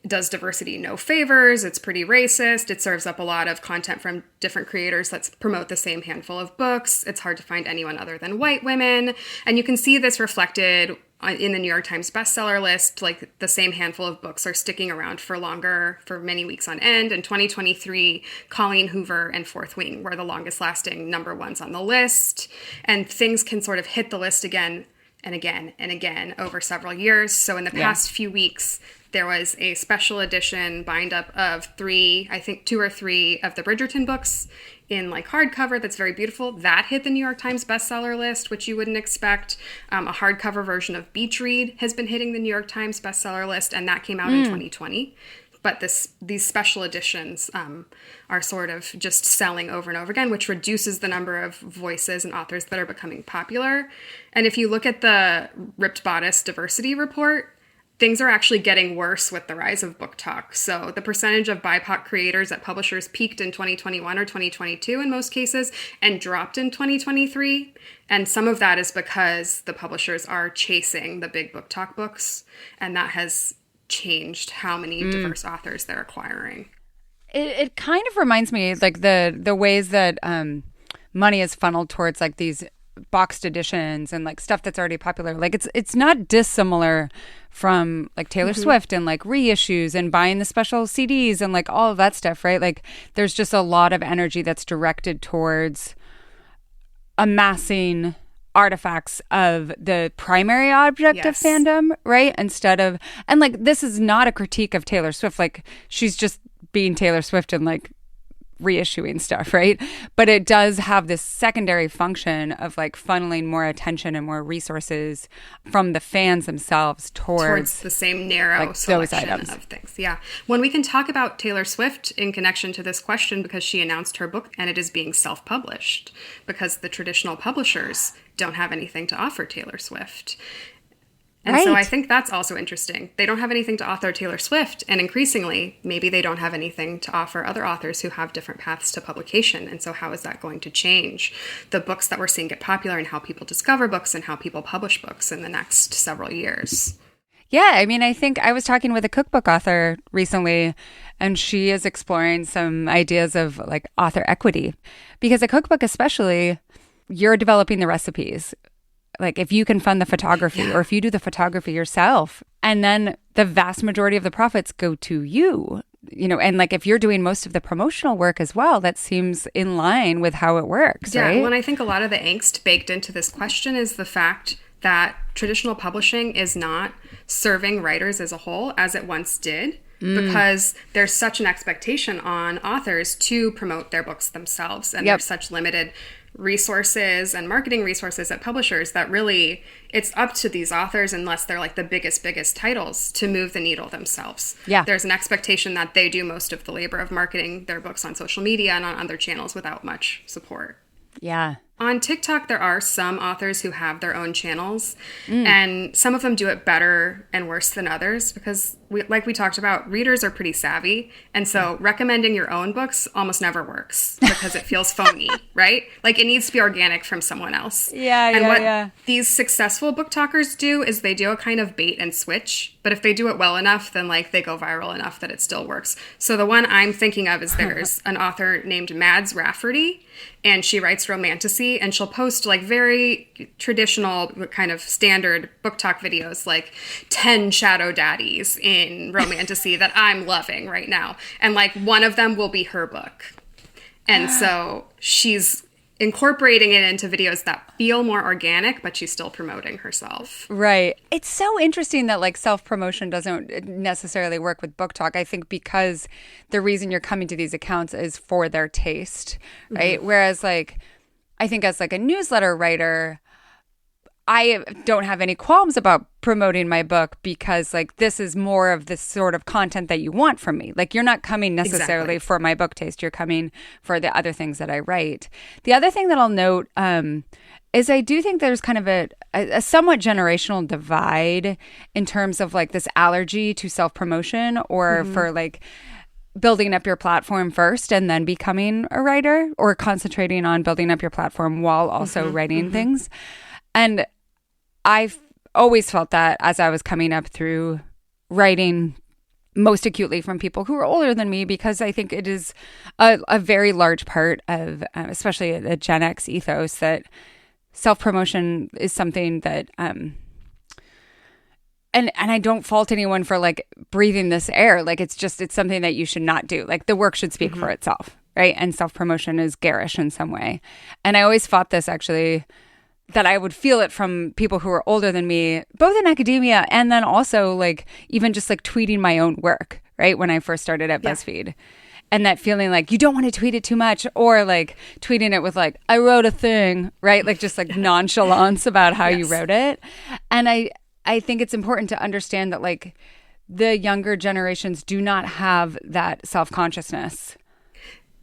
does diversity no favors. It's pretty racist. It serves up a lot of content from different creators that promote the same handful of books. It's hard to find anyone other than white women. And you can see this reflected in the New York Times bestseller list. Like the same handful of books are sticking around for longer, for many weeks on end. In 2023, Colleen Hoover and Fourth Wing were the longest lasting number ones on the list. And things can sort of hit the list again and again and again over several years. So in the past few weeks, there was a special edition bind up of I think 2 or 3 of the Bridgerton books in like hardcover that's very beautiful. That hit the New York Times bestseller list, which you wouldn't expect. A hardcover version of Beach Read has been hitting the New York Times bestseller list, and that came out in 2020. But these special editions are sort of just selling over and over again, which reduces the number of voices and authors that are becoming popular. And if you look at the Ripped Bodice Diversity Report, things are actually getting worse with the rise of BookTok. So the percentage of BIPOC creators at publishers peaked in 2021 or 2022 in most cases and dropped in 2023. And some of that is because the publishers are chasing the big BookTok books, and that has changed how many diverse authors they're acquiring. It kind of reminds me like the ways that money is funneled towards like these boxed editions and like stuff that's already popular. Like it's not dissimilar from like Taylor Swift and like reissues and buying the special CDs and like all of that stuff, right? Like there's just a lot of energy that's directed towards amassing artifacts of the primary object of fandom, right? Instead of, and like this is not a critique of Taylor Swift, like she's just being Taylor Swift and like reissuing stuff, right? But it does have this secondary function of like funneling more attention and more resources from the fans themselves towards the same narrow like, selection those items. Of things. Yeah. When we can talk about Taylor Swift in connection to this question, because she announced her book and it is being self-published because the traditional publishers don't have anything to offer Taylor Swift. And so I think that's also interesting. They don't have anything to offer Taylor Swift, and increasingly, maybe they don't have anything to offer other authors who have different paths to publication. And so how is that going to change the books that we're seeing get popular and how people discover books and how people publish books in the next several years? Yeah, I mean, I think I was talking with a cookbook author recently, and she is exploring some ideas of like author equity. Because a cookbook especially, you're developing the recipes. Like if you can fund the photography or if you do the photography yourself, and then the vast majority of the profits go to you, you know, and like if you're doing most of the promotional work as well, that seems in line with how it works, right? Yeah, well, I think a lot of the angst baked into this question is the fact that traditional publishing is not serving writers as a whole as it once did. Because there's such an expectation on authors to promote their books themselves, and there's such limited resources and marketing resources at publishers that really it's up to these authors, unless they're like the biggest titles, to move the needle themselves. Yeah. There's an expectation that they do most of the labor of marketing their books on social media and on other channels without much support. Yeah. On TikTok, there are some authors who have their own channels, and some of them do it better and worse than others because, like we talked about, readers are pretty savvy. And so recommending your own books almost never works because it feels phony, right? Like it needs to be organic from someone else. And what these successful BookTokers do is they do a kind of bait and switch. But if they do it well enough, then like they go viral enough that it still works. So the one I'm thinking of is there's an author named Mads Rafferty, and she writes romantasy, and she'll post like very traditional kind of standard BookTok videos, like 10 shadow daddies in romantasy that I'm loving right now. And like one of them will be her book. And so she's incorporating it into videos that feel more organic, but she's still promoting herself. Right. It's so interesting that like self-promotion doesn't necessarily work with BookTok. I think because the reason you're coming to these accounts is for their taste, right? Mm-hmm. Whereas like, I think as like a newsletter writer, I don't have any qualms about promoting my book because like this is more of the sort of content that you want from me. Like you're not coming necessarily for my book taste. You're coming for the other things that I write. The other thing that I'll note is I do think there's kind of a somewhat generational divide in terms of like this allergy to self-promotion or for like building up your platform first and then becoming a writer, or concentrating on building up your platform while also writing things. And I've always felt that as I was coming up through writing most acutely from people who are older than me, because I think it is a very large part of, especially the Gen X ethos, that self-promotion is something that, and I don't fault anyone for like breathing this air. Like it's something that you should not do. Like the work should speak for itself, right? And self-promotion is garish in some way. And I always fought this actually, that I would feel it from people who are older than me, both in academia and then also like even just like tweeting my own work, right? When I first started at BuzzFeed. And that feeling like you don't want to tweet it too much, or like tweeting it with like, I wrote a thing, right? Like just like nonchalance about how you wrote it. And I think it's important to understand that like the younger generations do not have that self-consciousness.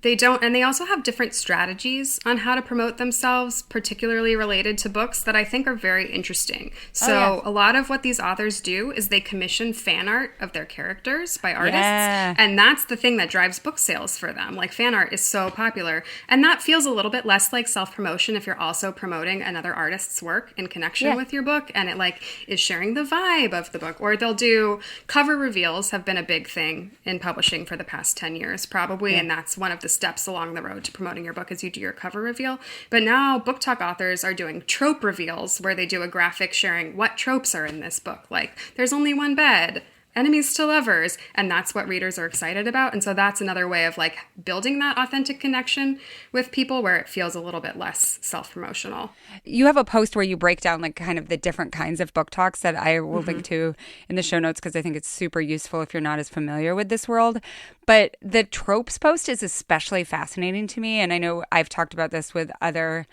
They don't, and they also have different strategies on how to promote themselves, particularly related to books, that I think are very interesting. So a lot of what these authors do is they commission fan art of their characters by artists, and that's the thing that drives book sales for them. Like fan art is so popular, and that feels a little bit less like self-promotion if you're also promoting another artist's work in connection with your book, and it like is sharing the vibe of the book. Or they'll do cover reveals, have been a big thing in publishing for the past 10 years probably, and that's one of the steps along the road to promoting your book as you do your cover reveal. But now BookTok authors are doing trope reveals where they do a graphic sharing what tropes are in this book. Like there's only one bed, enemies to lovers, and that's what readers are excited about. And so that's another way of like building that authentic connection with people where it feels a little bit less self-promotional. You have a post where you break down like kind of the different kinds of book talks that I will link to in the show notes because I think it's super useful if you're not as familiar with this world. But the tropes post is especially fascinating to me. And I know I've talked about this with other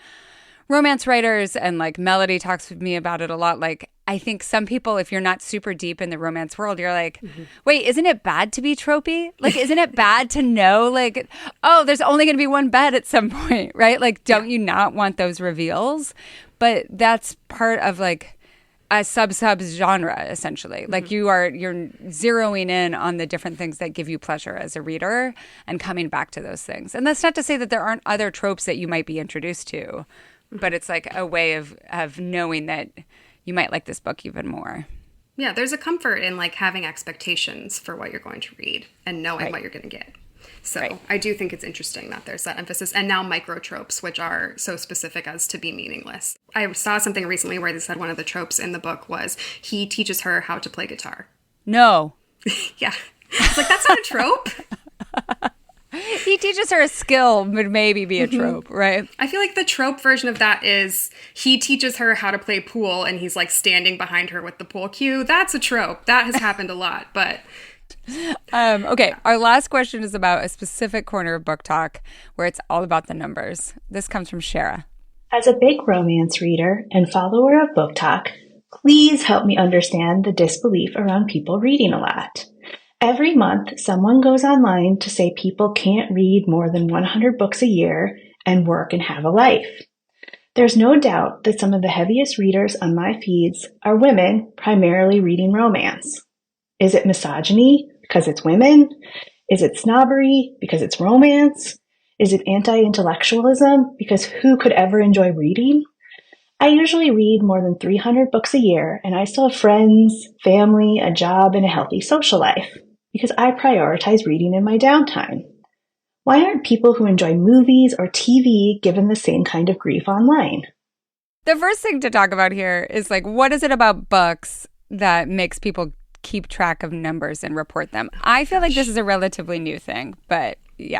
romance writers, and like Melody talks with me about it a lot. Like I think some people, if you're not super deep in the romance world, you're like, wait, isn't it bad to be tropey? Like, isn't it bad to know like, oh, there's only going to be one bed at some point, right? Like, don't you not want those reveals? But that's part of like a sub genre, essentially. Like you're zeroing in on the different things that give you pleasure as a reader and coming back to those things. And that's not to say that there aren't other tropes that you might be introduced to, but it's like a way of knowing that you might like this book even more. Yeah, there's a comfort in like having expectations for what you're going to read and knowing what you're going to get. So I do think it's interesting that there's that emphasis. And now micro tropes, which are so specific as to be meaningless. I saw something recently where they said one of the tropes in the book was he teaches her how to play guitar. No. Yeah. It's like, that's not a trope. He teaches her a skill would maybe be a trope, right? I feel like the trope version of that is he teaches her how to play pool and he's like standing behind her with the pool cue. That's a trope. That has happened a lot. But Okay, our last question is about a specific corner of Book Talk where it's all about the numbers. This comes from Shara. As a big romance reader and follower of BookTok, please help me understand the disbelief around people reading a lot. Every month, someone goes online to say people can't read more than 100 books a year and work and have a life. There's no doubt that some of the heaviest readers on my feeds are women primarily reading romance. Is it misogyny because it's women? Is it snobbery because it's romance? Is it anti-intellectualism because who could ever enjoy reading? I usually read more than 300 books a year, and I still have friends, family, a job, and a healthy social life because I prioritize reading in my downtime. Why aren't people who enjoy movies or TV given the same kind of grief online? The first thing to talk about here is like, what is it about books that makes people keep track of numbers and report them? I feel like this is a relatively new thing, but yeah.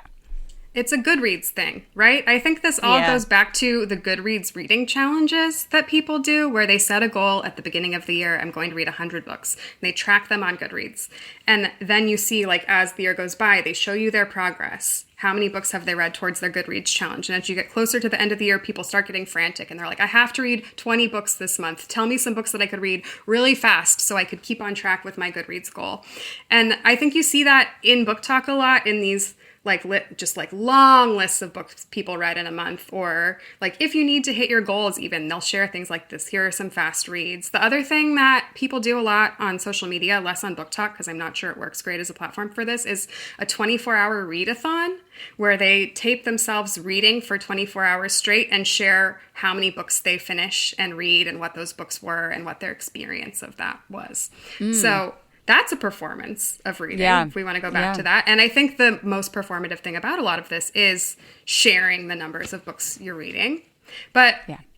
It's a Goodreads thing, right? I think this all goes back to the Goodreads reading challenges that people do, where they set a goal at the beginning of the year, I'm going to read 100 books. And they track them on Goodreads. And then you see, like, as the year goes by, they show you their progress. How many books have they read towards their Goodreads challenge? And as you get closer to the end of the year, people start getting frantic. And they're like, I have to read 20 books this month. Tell me some books that I could read really fast so I could keep on track with my Goodreads goal. And I think you see that in Book Talk a lot in these just long lists of books people read in a month, or like if you need to hit your goals even, they'll share things like this. Here are some fast reads. The other thing that people do a lot on social media, less on BookTok because I'm not sure it works great as a platform for this, is a 24-hour readathon where they tape themselves reading for 24 hours straight and share how many books they finish and read and what those books were and what their experience of that was. So that's a performance of reading, if we want to go back to that. And I think the most performative thing about a lot of this is sharing the numbers of books you're reading. But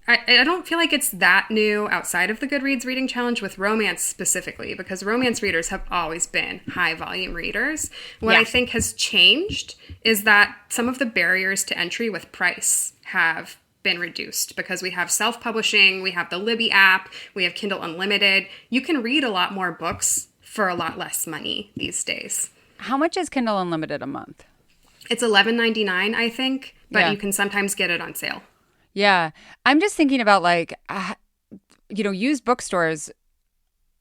I don't feel like it's that new outside of the Goodreads reading challenge with romance specifically, because romance readers have always been high volume readers. What I think has changed is that some of the barriers to entry with price have been reduced because we have self-publishing, we have the Libby app, we have Kindle Unlimited. You can read a lot more books for a lot less money these days. How much is Kindle Unlimited a month? It's $11.99, I think, but you can sometimes get it on sale. Yeah. I'm just thinking about like, used bookstores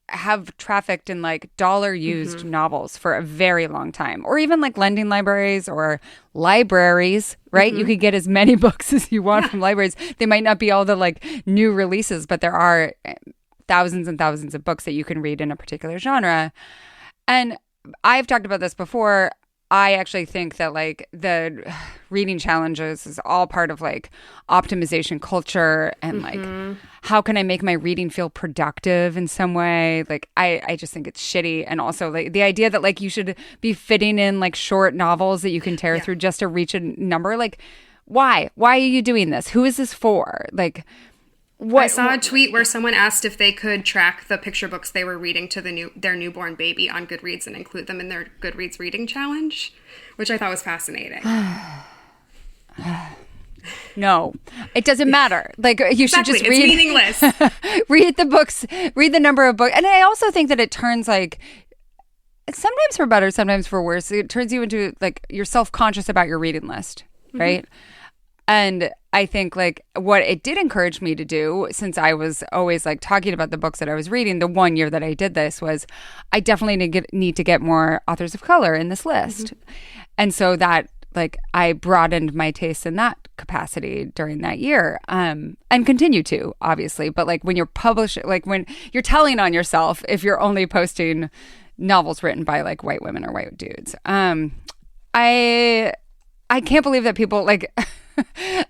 have trafficked in like dollar used novels for a very long time, or even like lending libraries or libraries, right? You could get as many books as you want from libraries. They might not be all the like new releases, but there are thousands and thousands of books that you can read in a particular genre. And I've talked about this before. I actually think that like the reading challenges is all part of like optimization culture and like how can I make my reading feel productive in some way? Like I just think it's shitty. And also like the idea that like you should be fitting in like short novels that you can tear through just to reach a number. Like why? Why are you doing this? Who is this for? Like I saw a tweet where someone asked if they could track the picture books they were reading to their newborn baby on Goodreads and include them in their Goodreads reading challenge, which I thought was fascinating. No, it doesn't matter. Like you should just read. It's meaningless. Read the books. Read the number of books, and I also think that it turns like sometimes for better, sometimes for worse. It turns you into like you're self-conscious about your reading list, right? And I think like what it did encourage me to do, since I was always like talking about the books that I was reading, the one year that I did this was I definitely need to get more authors of color in this list. And so that like I broadened my taste in that capacity during that year and continue to, obviously. But like when you're publishing, like when you're telling on yourself, if you're only posting novels written by like white women or white dudes, I can't believe that people like...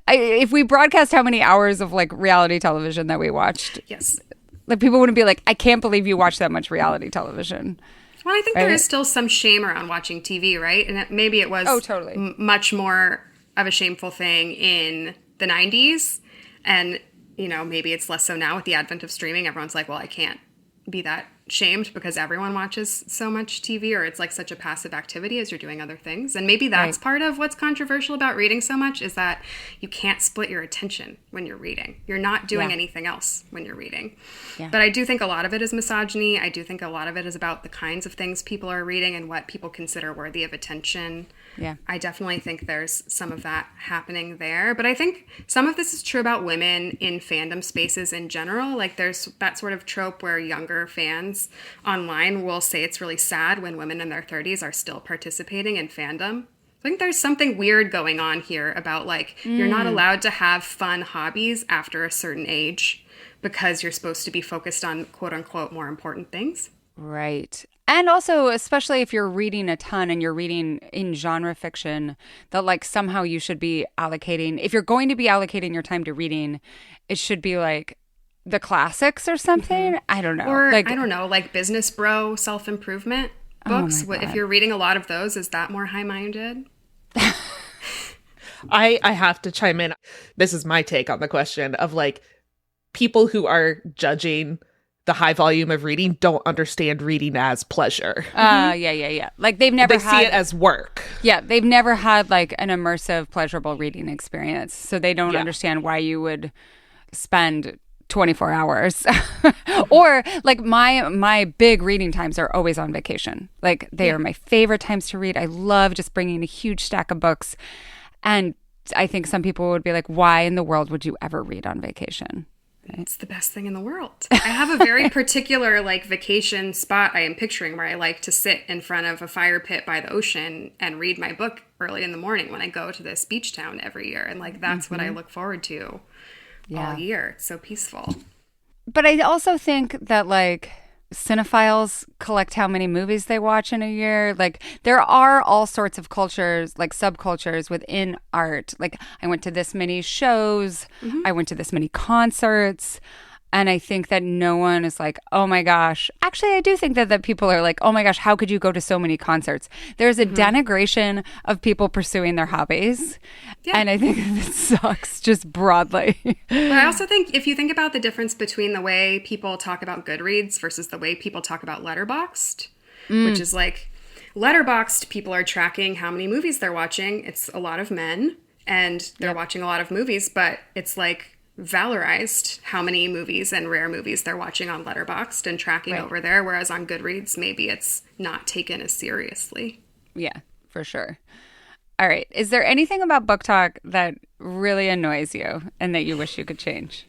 if we broadcast how many hours of like reality television that we watched, like people wouldn't be like, I can't believe you watched that much reality television. Well, I think there is still some shame around watching TV, right? And maybe it was totally. Much more of a shameful thing in the 90s. And, maybe it's less so now with the advent of streaming. Everyone's like, well, I can't be that shamed because everyone watches so much TV, or it's like such a passive activity as you're doing other things. And maybe that's part of what's controversial about reading so much, is that you can't split your attention when you're reading. You're not doing anything else when you're reading. Yeah. But I do think a lot of it is misogyny. I do think a lot of it is about the kinds of things people are reading and what people consider worthy of attention. Yeah. I definitely think there's some of that happening there. But I think some of this is true about women in fandom spaces in general. Like there's that sort of trope where younger fans online will say it's really sad when women in their 30s are still participating in fandom. I think there's something weird going on here about like you're not allowed to have fun hobbies after a certain age because you're supposed to be focused on quote unquote more important things. Right. And also, especially if you're reading a ton and you're reading in genre fiction, that like somehow you should be allocating, if you're going to be allocating your time to reading, it should be like the classics or something. I don't know. Or like, I don't know, like business bro self-improvement books. If you're reading a lot of those, is that more high-minded? I have to chime in. This is my take on the question of like people who are judging the high volume of reading don't understand reading as pleasure. Yeah. Like they've never see it as work. Yeah, they've never had like an immersive, pleasurable reading experience. So they don't understand why you would spend 24 hours. Or like my big reading times are always on vacation. Like they are my favorite times to read. I love just bringing a huge stack of books. And I think some people would be like, why in the world would you ever read on vacation? It's the best thing in the world. I have a very particular like vacation spot I am picturing where I like to sit in front of a fire pit by the ocean and read my book early in the morning when I go to this beach town every year. And like that's what I look forward to all year. It's so peaceful. But I also think that like cinephiles collect how many movies they watch in a year. Like there are all sorts of cultures, like subcultures within art. Like I went to this many shows, I went to this many concerts, and I think that no one is like, oh my gosh. Actually, I do think that people are like, oh my gosh, how could you go to so many concerts? There's a denigration of people pursuing their hobbies. Yeah. And I think that sucks just broadly. But I also think if you think about the difference between the way people talk about Goodreads versus the way people talk about Letterboxd, which is like Letterboxd, people are tracking how many movies they're watching. It's a lot of men and they're watching a lot of movies, but it's like valorized how many movies and rare movies they're watching on Letterboxd and tracking over there, whereas on Goodreads, maybe it's not taken as seriously. Yeah, for sure. All right. Is there anything about BookTok that really annoys you and that you wish you could change?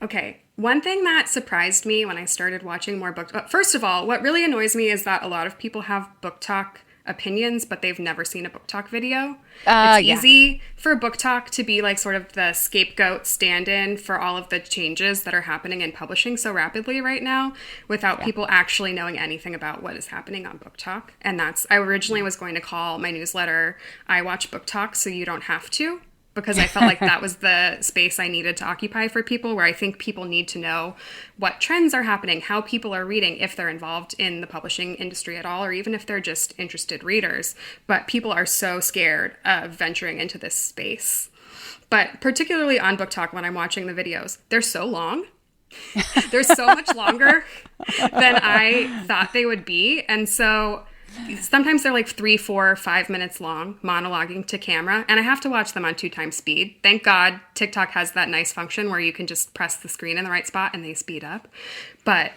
Okay. One thing that surprised me when I started watching more BookTok, first of all, what really annoys me is that a lot of people have BookTok opinions, but they've never seen a BookTok video. It's easy for BookTok to be like sort of the scapegoat stand-in for all of the changes that are happening in publishing so rapidly right now without people actually knowing anything about what is happening on BookTok. And I originally was going to call my newsletter, I Watch BookTok So You Don't Have To, because I felt like that was the space I needed to occupy for people, where I think people need to know what trends are happening, how people are reading, if they're involved in the publishing industry at all, or even if they're just interested readers. But people are so scared of venturing into this space. But particularly on BookTok, when I'm watching the videos, they're so long. They're so much longer than I thought they would be. And so sometimes they're like 3, 4, 5 minutes long, monologuing to camera, and I have to watch them on 2 times speed. Thank God TikTok has that nice function where you can just press the screen in the right spot and they speed up. But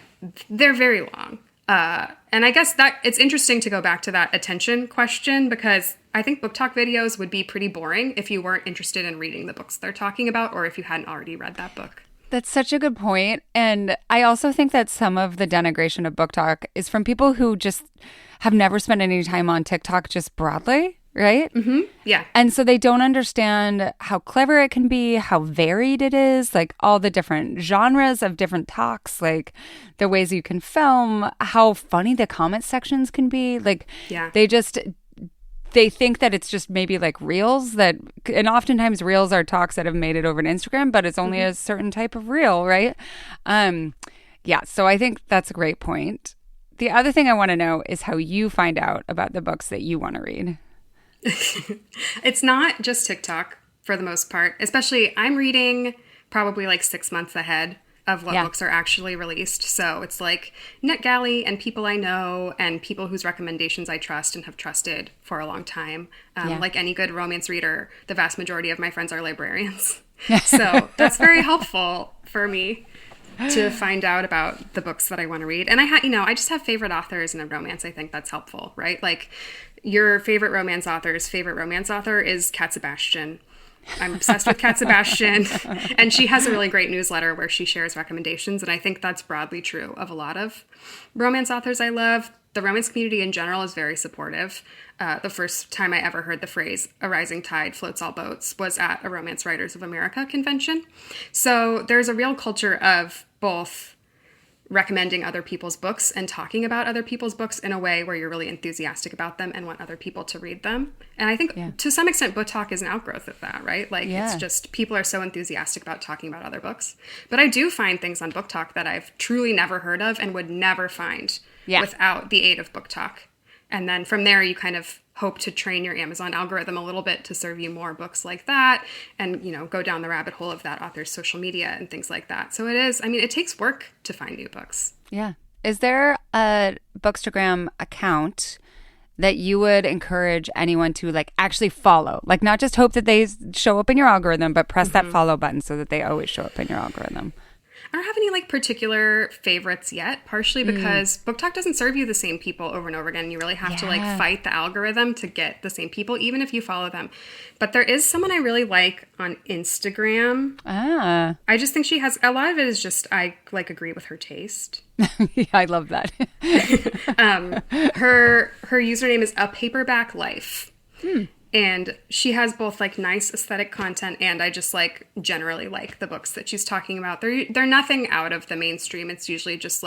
they're very long. And I guess that it's interesting to go back to that attention question, because I think BookTok videos would be pretty boring if you weren't interested in reading the books they're talking about, or if you hadn't already read that book. That's such a good point. And I also think that some of the denigration of BookTok is from people who just have never spent any time on TikTok just broadly, right? Mm-hmm. Yeah. And so they don't understand how clever it can be, how varied it is, like all the different genres of different talks, like the ways you can film, how funny the comment sections can be. Like they think that it's just maybe like reels and oftentimes reels are talks that have made it over to Instagram, but it's only a certain type of reel, right? So I think that's a great point. The other thing I want to know is how you find out about the books that you want to read. It's not just TikTok for the most part. Especially I'm reading probably like 6 months ahead of what books are actually released. So it's like NetGalley and people I know and people whose recommendations I trust and have trusted for a long time. Like any good romance reader, the vast majority of my friends are librarians. So that's very helpful for me to find out about the books that I want to read. And I just have favorite authors in a romance. I think that's helpful, right? Like your favorite romance author's favorite romance author is Kat Sebastian. I'm obsessed with Kat Sebastian, and she has a really great newsletter where she shares recommendations, and I think that's broadly true of a lot of romance authors I love. The romance community in general is very supportive. The first time I ever heard the phrase, "a rising tide floats all boats," was at a Romance Writers of America convention. So there's a real culture of both recommending other people's books and talking about other people's books in a way where you're really enthusiastic about them and want other people to read them. And I think to some extent, BookTok is an outgrowth of that, right? Like it's just people are so enthusiastic about talking about other books. But I do find things on BookTok that I've truly never heard of and would never find without the aid of BookTok. And then from there, you kind of hope to train your Amazon algorithm a little bit to serve you more books like that and, go down the rabbit hole of that author's social media and things like that. So it takes work to find new books. Yeah. Is there a Bookstagram account that you would encourage anyone to actually follow? Like not just hope that they show up in your algorithm, but press that follow button so that they always show up in your algorithm. I don't have any particular favorites yet, partially because BookTok doesn't serve you the same people over and over again. You really have to fight the algorithm to get the same people, even if you follow them. But there is someone I really like on Instagram. I just think she has, a lot of it is just, I agree with her taste. Yeah, I love that. Her username is A Paperback Life. And she has both nice aesthetic content and I just generally like the books that she's talking about. They're nothing out of the mainstream. It's usually just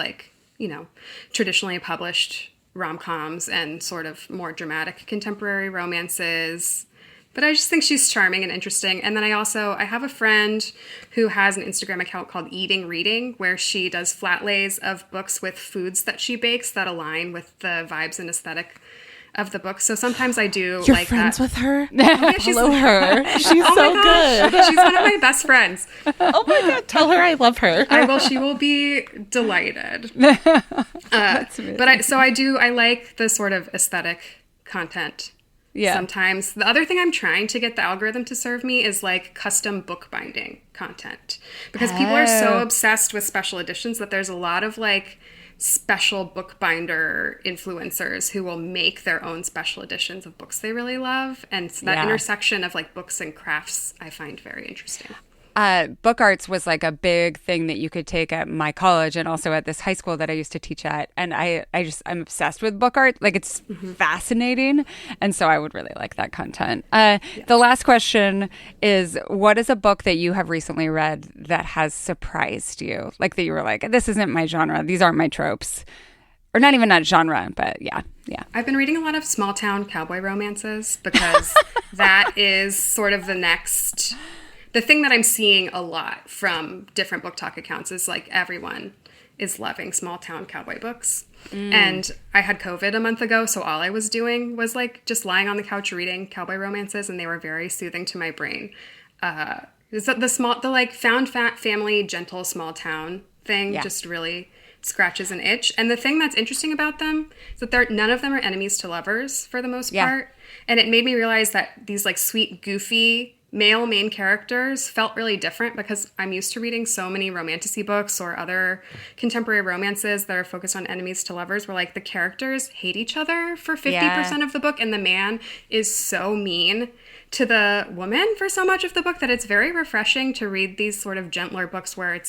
traditionally published rom-coms and sort of more dramatic contemporary romances. But I just think she's charming and interesting. And then I have a friend who has an Instagram account called Eating Reading, where she does flat lays of books with foods that she bakes that align with the vibes and aesthetic of the book. So sometimes I do You're like friends that. with her? Yeah, Follow her. She's oh so my gosh, good. she's one of my best friends. Oh my God. Tell her I love her. I will. She will be delighted. That's amazing. But I like the sort of aesthetic content. Yeah. Sometimes the other thing I'm trying to get the algorithm to serve me is custom bookbinding content, because people are so obsessed with special editions that there's a lot of special bookbinder influencers who will make their own special editions of books they really love. And so that intersection of books and crafts I find very interesting. Book arts was a big thing that you could take at my college and also at this high school that I used to teach at. And I'm obsessed with book art. It's fascinating. And so I would really like that content. The last question is, what is a book that you have recently read that has surprised you? That you were this isn't my genre. These aren't my tropes. Or not even that genre, but yeah. I've been reading a lot of small town cowboy romances because that is sort of the thing that I'm seeing a lot from different BookTok accounts is everyone is loving small town cowboy books. And I had COVID a month ago, so all I was doing was just lying on the couch reading cowboy romances, and they were very soothing to my brain. The found family, gentle small town thing just really scratches an itch. And the thing that's interesting about them is that none of them are enemies to lovers for the most part. And it made me realize that these sweet, goofy male main characters felt really different, because I'm used to reading so many romantasy books or other contemporary romances that are focused on enemies to lovers, where the characters hate each other for 50% of the book, and the man is so mean to the woman for so much of the book that it's very refreshing to read these sort of gentler books where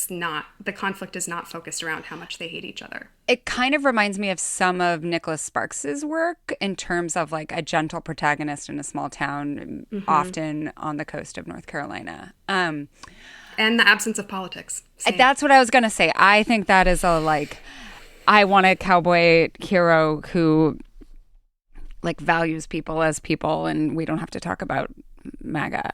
the conflict is not focused around how much they hate each other. It kind of reminds me of some of Nicholas Sparks's work in terms of a gentle protagonist in a small town, often on the coast of North Carolina. And the absence of politics. Same. That's what I was going to say. I think that is I want a cowboy hero who values people as people, and we don't have to talk about MAGA.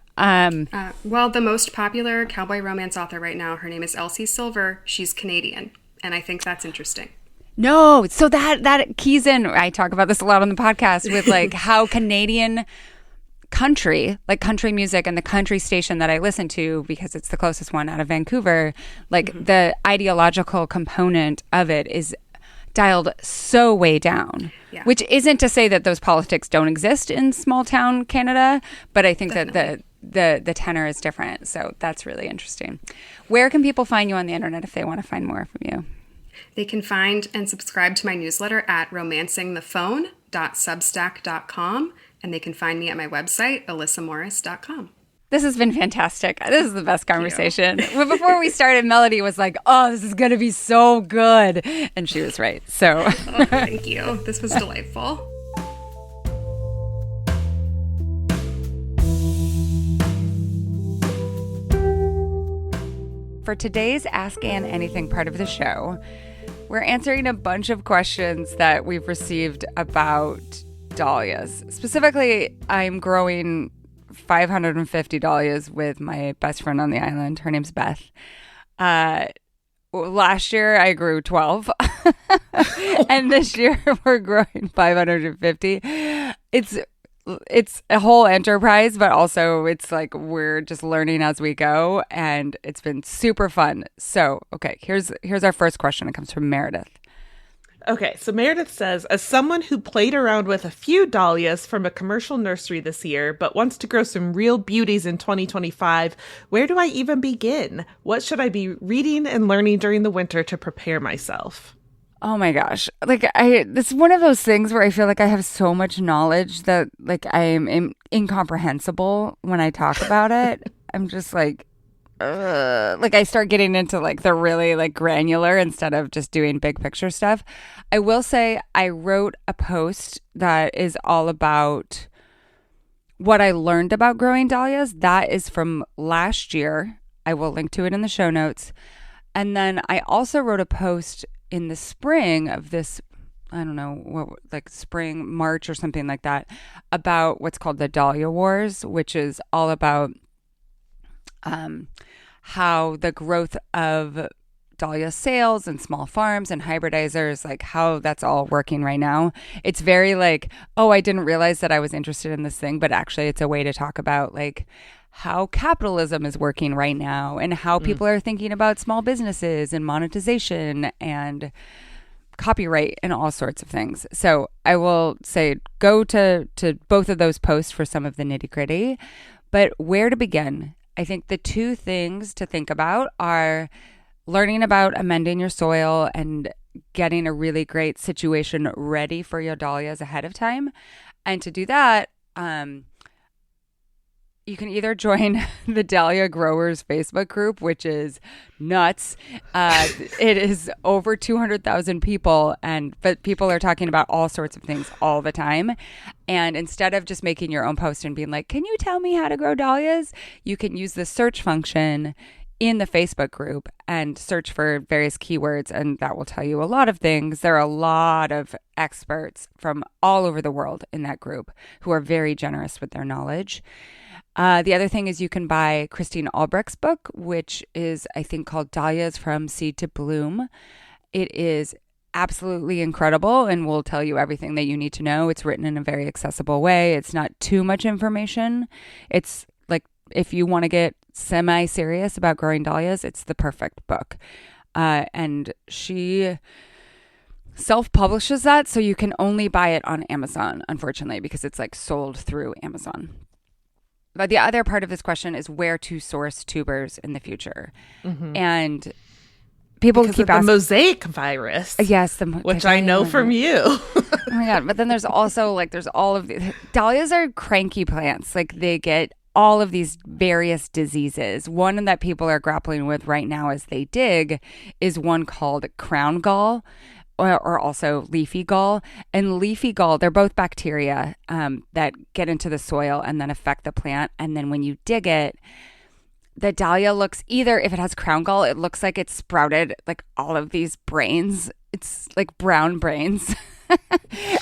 Well, the most popular cowboy romance author right now, her name is Elsie Silver. She's Canadian, and I think that's interesting. No, so that keys in. I talk about this a lot on the podcast with how Canadian country, like country music, and the country station that I listen to, because it's the closest one out of Vancouver, like the ideological component of it is dialed so way down, which isn't to say that those politics don't exist in small town Canada, but I think that the tenor is different. So that's really interesting. Where can people find you on the internet if they want to find more from you? They can find and subscribe to my newsletter at romancingthephone.substack.com, and they can find me at my website, alyssamorris.com. This has been fantastic. This is the best conversation. Before we started, Melody was like, oh, this is going to be so good. And she was right. So thank you. This was delightful. For today's Ask Anne Anything part of the show, we're answering a bunch of questions that we've received about dahlias. Specifically, I'm growing 550 dahlias with my best friend on the island. Her name's Beth. Last year I grew 12 and this year we're growing 550. It's a whole enterprise, but also it's like we're just learning as we go, and it's been super fun. So, okay, here's our first question. It comes from Meredith. Okay, so Meredith says, as someone who played around with a few dahlias from a commercial nursery this year, but wants to grow some real beauties in 2025, where do I even begin? What should I be reading and learning during the winter to prepare myself? Oh my gosh. Like this is one of those things where I feel like I have so much knowledge that like I am incomprehensible when I talk about it. I'm just like I start getting into like the really like granular instead of just doing big picture stuff. I will say I wrote a post that is all about what I learned about growing dahlias. That is from last year. I will link to it in the show notes. And then I also wrote a post in the spring of this, I don't know, what, like spring, March or something like that, about what's called the Dahlia Wars, which is all about how the growth of dahlia sales and small farms and hybridizers, like how that's all working right now. It's very like, oh, I didn't realize that I was interested in this thing, but actually it's a way to talk about like how capitalism is working right now and how people are thinking about small businesses and monetization and copyright and all sorts of things. So I will say go to both of those posts for some of the nitty gritty, but where to begin? I think the two things to think about are learning about amending your soil and getting a really great situation ready for your dahlias ahead of time. And to do that, you can either join the Dahlia Growers Facebook group, which is nuts. It is over 200,000 people, but people are talking about all sorts of things all the time. And instead of just making your own post and being like, can you tell me how to grow dahlias? You can use the search function in the Facebook group and search for various keywords, and that will tell you a lot of things. There are a lot of experts from all over the world in that group who are very generous with their knowledge. The other thing is you can buy Christine Albrecht's book, which is, I think, called Dahlias from Seed to Bloom. It is absolutely incredible and will tell you everything that you need to know. It's written in a very accessible way. It's not too much information. It's like if you want to get semi-serious about growing dahlias, it's the perfect book. And she self-publishes that, so you can only buy it on Amazon, unfortunately, because it's like sold through Amazon. But the other part of this question is where to source tubers in the future. Mm-hmm. And people because keep of asking. The mosaic virus. Yes. Which I know from you. Oh my God. But then there's also like, there's all of the dahlias are cranky plants. Like they get all of these various diseases. One that people are grappling with right now as they dig is one called crown gall. Or also leafy gall. And leafy gall, they're both bacteria that get into the soil and then affect the plant. And then when you dig it, the dahlia looks, either if it has crown gall, it looks like it's sprouted like all of these brains. It's like brown brains.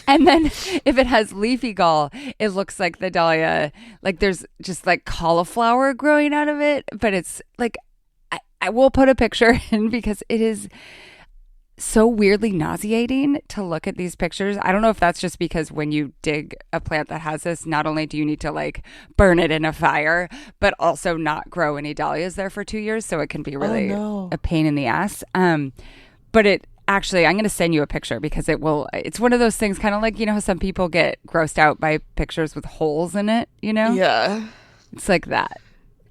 And then if it has leafy gall, it looks like the dahlia, like there's just like cauliflower growing out of it. But it's like, I will put a picture in because it is so weirdly nauseating to look at these pictures. I don't know if that's just because when you dig a plant that has this, not only do you need to like burn it in a fire, but also not grow any dahlias there for 2 years. So it can be really a pain in the ass. But it actually, I'm going to send you a picture because it's one of those things kind of like, how some people get grossed out by pictures with holes in it, Yeah. It's like that.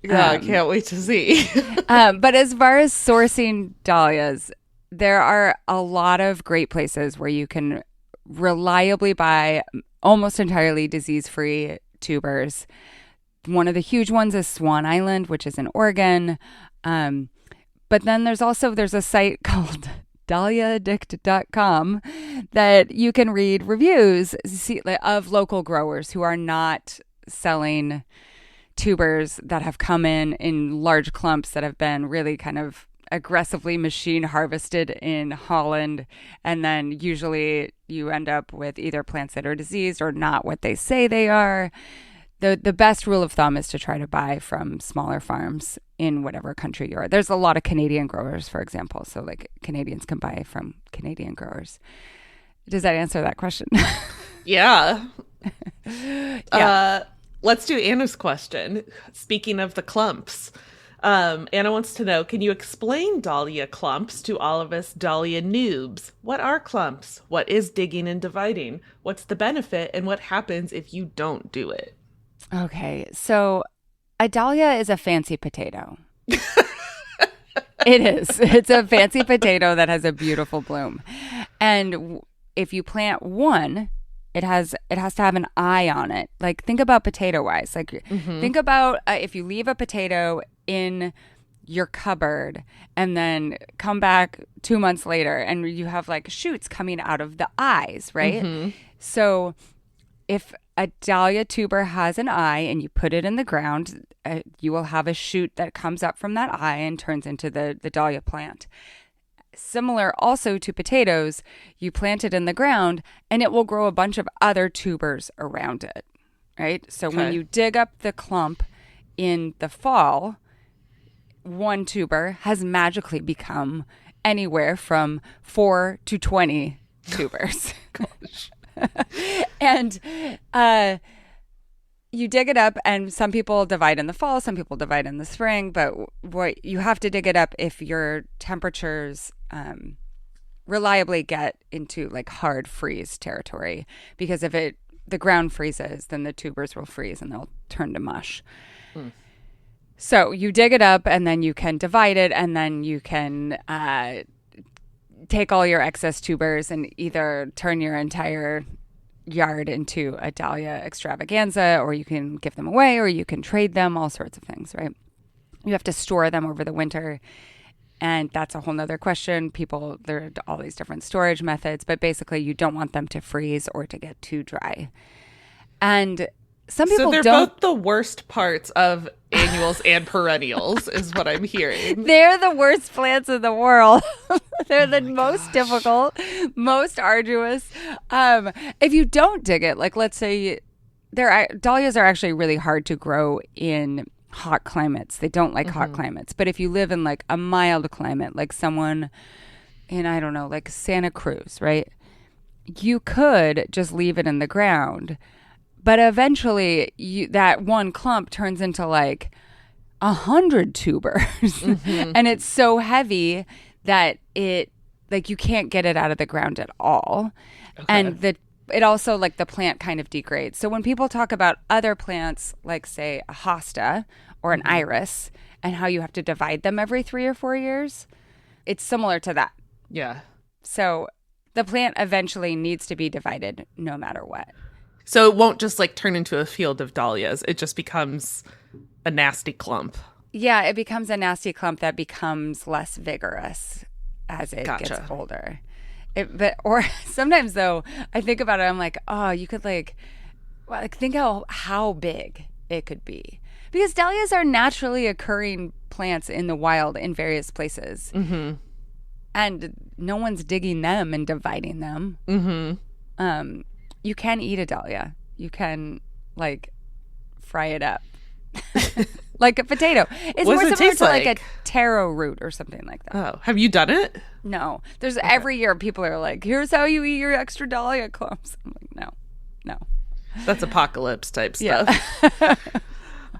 Yeah, I can't wait to see. But as far as sourcing dahlias, there are a lot of great places where you can reliably buy almost entirely disease-free tubers. One of the huge ones is Swan Island, which is in Oregon. But then there's a site called dahliaaddict.com that you can read reviews of local growers who are not selling tubers that have come in large clumps that have been really kind of aggressively machine harvested in Holland. And then usually you end up with either plants that are diseased or not what they say they are. The best rule of thumb is to try to buy from smaller farms in whatever country you're. There's a lot of Canadian growers, for example. So like Canadians can buy from Canadian growers. Does that answer that question? Yeah. Yeah. Let's do Anna's question. Speaking of the clumps, Anna wants to know, can you explain dahlia clumps to all of us dahlia noobs? What are clumps? What is digging and dividing? What's the benefit and what happens if you don't do it? Okay, so a dahlia is a fancy potato. It is. It's a fancy potato that has a beautiful bloom. And if you plant one, it has to have an eye on it. Like, think about potato eyes. Like, think about if you leave a potato in your cupboard and then come back 2 months later and you have like shoots coming out of the eyes, right? So if a dahlia tuber has an eye and you put it in the ground, you will have a shoot that comes up from that eye and turns into the dahlia plant. Similar also to potatoes, you plant it in the ground and it will grow a bunch of other tubers around it, right? So when you dig up the clump in the fall, one tuber has magically become anywhere from 4 to 20 tubers. And you dig it up, and some people divide in the fall, some people divide in the spring, but what you have to dig it up if your temperatures reliably get into like hard freeze territory, because if the ground freezes, then the tubers will freeze and they'll turn to mush. So you dig it up and then you can divide it, and then you can take all your excess tubers and either turn your entire yard into a dahlia extravaganza, or you can give them away, or you can trade them, all sorts of things, right? You have to store them over the winter, and that's a whole nother question. There are all these different storage methods, but basically you don't want them to freeze or to get too dry. And some people they're don't. both the worst parts of annuals and perennials, is what I'm hearing. They're the worst plants in the world. They're the most difficult, most arduous. If you don't dig it, like let's say dahlias are actually really hard to grow in hot climates. They don't like hot climates. But if you live in like a mild climate, like someone in, I don't know, like Santa Cruz, right? You could just leave it in the ground. But eventually that one clump turns into like 100 tubers. And it's so heavy that you can't get it out of the ground at all. Okay. And it also, like, the plant kind of degrades. So when people talk about other plants, like say a hosta or an iris, and how you have to divide them every 3 or 4 years, it's similar to that. Yeah. So the plant eventually needs to be divided no matter what. So it won't just like turn into a field of dahlias. It just becomes a nasty clump. Yeah, it becomes a nasty clump that becomes less vigorous as it gets older. Or sometimes though, I think about it, I'm like, oh, you could think how big it could be. Because dahlias are naturally occurring plants in the wild in various places. And no one's digging them and dividing them. You can eat a dahlia. You can, like, fry it up. like a potato. It's What more does it similar taste to like a like? taro root or something like that. Oh, have you done it? No, there's every year people are like, "Here's how you eat your extra dahlia clumps." I'm like, no. That's apocalypse type Yeah. stuff.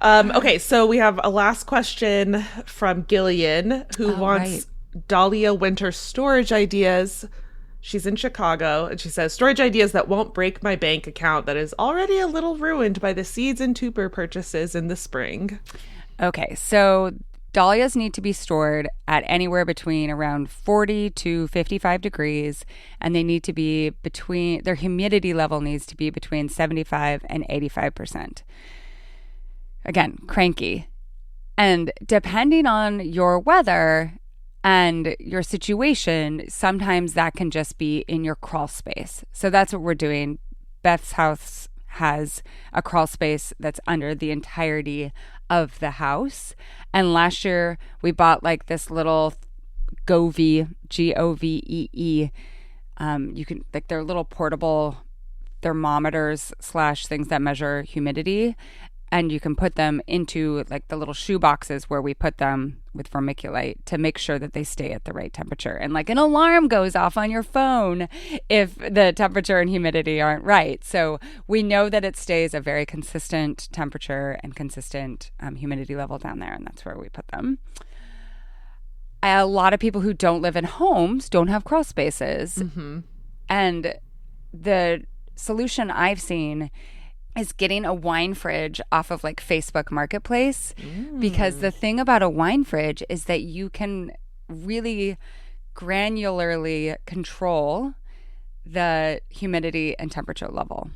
Okay, so we have a last question from Gillian, who wants dahlia winter storage ideas. She's in Chicago, and she says, storage ideas that won't break my bank account that is already a little ruined by the seeds and tuber purchases in the spring. Okay, so dahlias need to be stored at anywhere between around 40 to 55 degrees, and they need to be between, their humidity level needs to be between 75 and 85%. Again, cranky. And depending on your weather and your situation, sometimes that can just be in your crawl space. So that's what we're doing. Beth's house has a crawl space that's under the entirety of the house. And last year we bought like this little Govee, Govee. You can, like, they're little portable thermometers / things that measure humidity. And you can put them into like the little shoe boxes where we put them with vermiculite to make sure that they stay at the right temperature. And like an alarm goes off on your phone if the temperature and humidity aren't right. So we know that it stays a very consistent temperature and consistent humidity level down there. And that's where we put them. A lot of people who don't live in homes don't have crawl spaces. Mm-hmm. And the solution I've seen is getting a wine fridge off of like Facebook Marketplace. Because the thing about a wine fridge is that you can really granularly control the humidity and temperature level,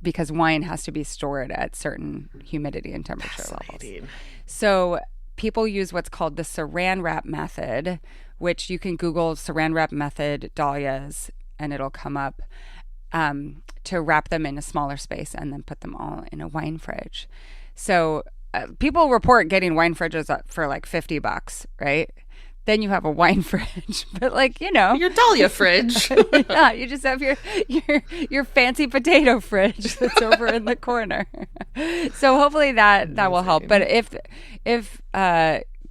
because wine has to be stored at certain humidity and temperature levels. So people use what's called the saran wrap method, which you can Google saran wrap method dahlias and it'll come up. To wrap them in a smaller space and then put them all in a wine fridge. So people report getting wine fridges up for like $50, right? Then you have a wine fridge, but like, you know, your dahlia fridge. Yeah, you just have your fancy potato fridge that's over in the corner. So hopefully that will help. But if